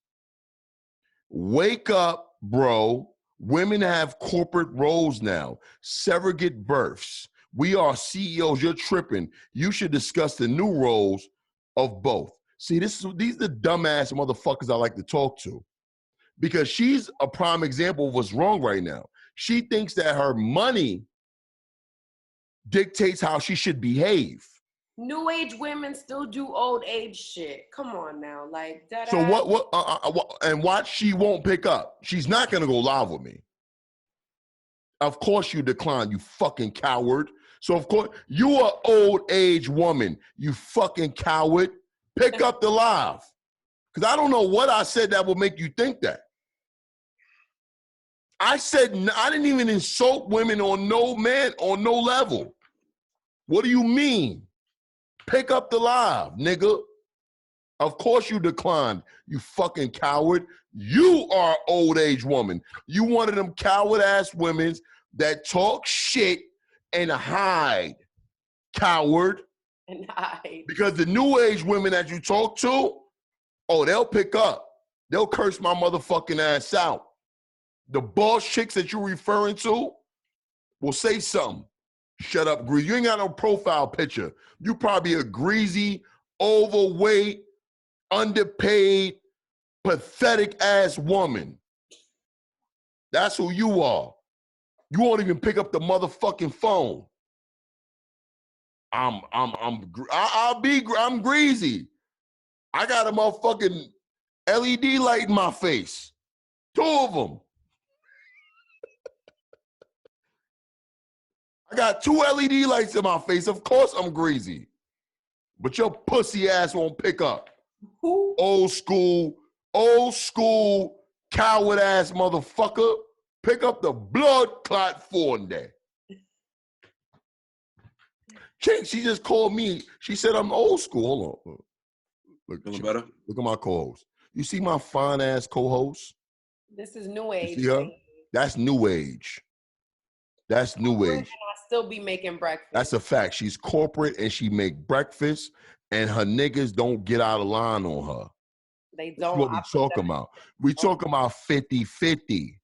Wake up, bro. Women have corporate roles now. Surrogate births. We are CEOs. You're tripping. You should discuss the new roles of both. See, these are the dumbass motherfuckers I like to talk to. Because she's a prime example of what's wrong right now. She thinks that her money dictates how she should behave. New age women still do old age shit. Come on now, like that. So what? And watch, she won't pick up. She's not gonna go live with me. Of course you decline, you fucking coward. So of course you are old age woman, you fucking coward. Pick up the live, because I don't know what I said that will make you think that. I said I didn't even insult women on no level. What do you mean? Pick up the live, nigga. Of course you declined, you fucking coward. You are an old age woman. You one of them coward ass women that talk shit and hide, coward. And hide. Because the new age women that you talk to, oh, they'll pick up. They'll curse my motherfucking ass out. The boss chicks that you're referring to will say something. Shut up, greasy. You ain't got no profile picture. You probably a greasy, overweight, underpaid, pathetic ass woman. That's who you are. You won't even pick up the motherfucking phone. I'm greasy. I got a motherfucking LED light in my face. 2 of them. I got 2 LED lights in my face. Of course I'm greasy. But your pussy ass won't pick up. Old school, coward ass motherfucker. Pick up the blood clot Fonde. Chick, she just called me. She said I'm old school. Hold on. Look, better? Look at my co-host. You see my fine ass co-host? This is new age. You see her? That's new age. That's new age. I still be making breakfast. That's a fact. She's corporate and she make breakfast, and her niggas don't get out of line on her. They don't. That's what we talking about. We talking about 50-50.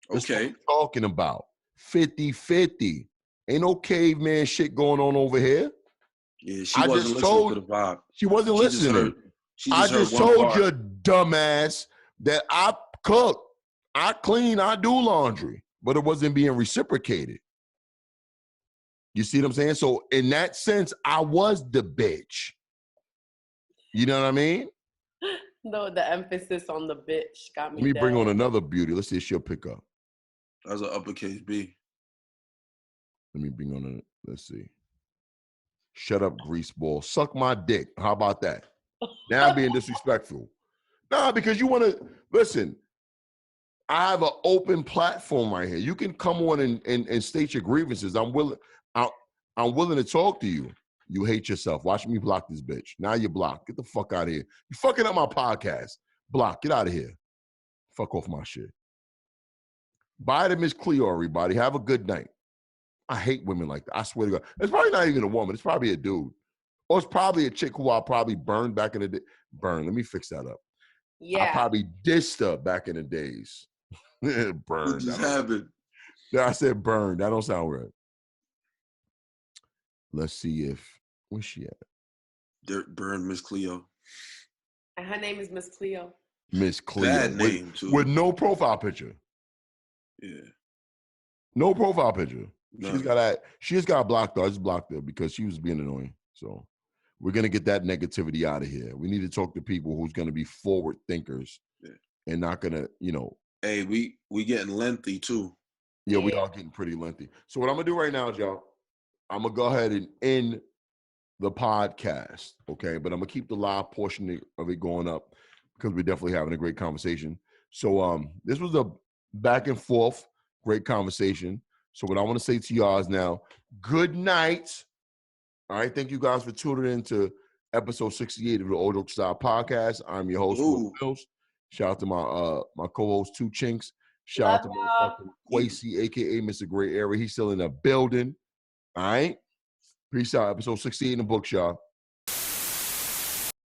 That's what we talking about. 50-50. Ain't no caveman shit going on over here. Yeah, she wasn't listening to the vibe. She wasn't listening. I just told your dumbass that I cook, I clean, I do laundry, but it wasn't being reciprocated. You see what I'm saying? So in that sense, I was the bitch. You know what I mean? No, the emphasis on the bitch got me. Let me dead. bring on another beauty. Let's see if she'll pick up. That's an uppercase B. Let me bring on let's see. Shut up, greaseball. Suck my dick. How about that? Now I'm being disrespectful. Nah, because you want to, listen, I have an open platform right here. You can come on and state your grievances. I'm willing to talk to you. You hate yourself. Watch me block this bitch. Now you're blocked. Get the fuck out of here. You're fucking up my podcast. Block. Get out of here. Fuck off my shit. Bye to Miss Cleo, everybody. Have a good night. I hate women like that. I swear to God. It's probably not even a woman. It's probably a dude. Or it's probably a chick who I probably burned back in the day. Burn. Let me fix that up. Yeah. I probably dissed her back in the days. Burn. What just happened? I said burn. That don't sound right. Let's see if, where's she at? Dirt burn Miss Cleo. And her name is Miss Cleo. Miss Cleo. Bad name, too. With no profile picture. Yeah. No profile picture. No. She just got blocked. I just blocked her because she was being annoying. So we're going to get that negativity out of here. We need to talk to people who's going to be forward thinkers and not going to, Hey, we getting lengthy too. Yeah, we are getting pretty lengthy. So what I'm going to do right now, y'all, I'm going to go ahead and end the podcast, okay? But I'm going to keep the live portion of it going up because we're definitely having a great conversation. So this was a back and forth, great conversation. So what I want to say to y'all is now, good night. All right, thank you guys for tuning in to episode 68 of the Old Oak Style Podcast. I'm your host, Will Mills. Shout out to my co-host, Two Chinks. Shout out to motherfucking Quasi, aka Mr. Gray Area. He's still in the building. All right. Peace out. Episode 68 in the books, y'all.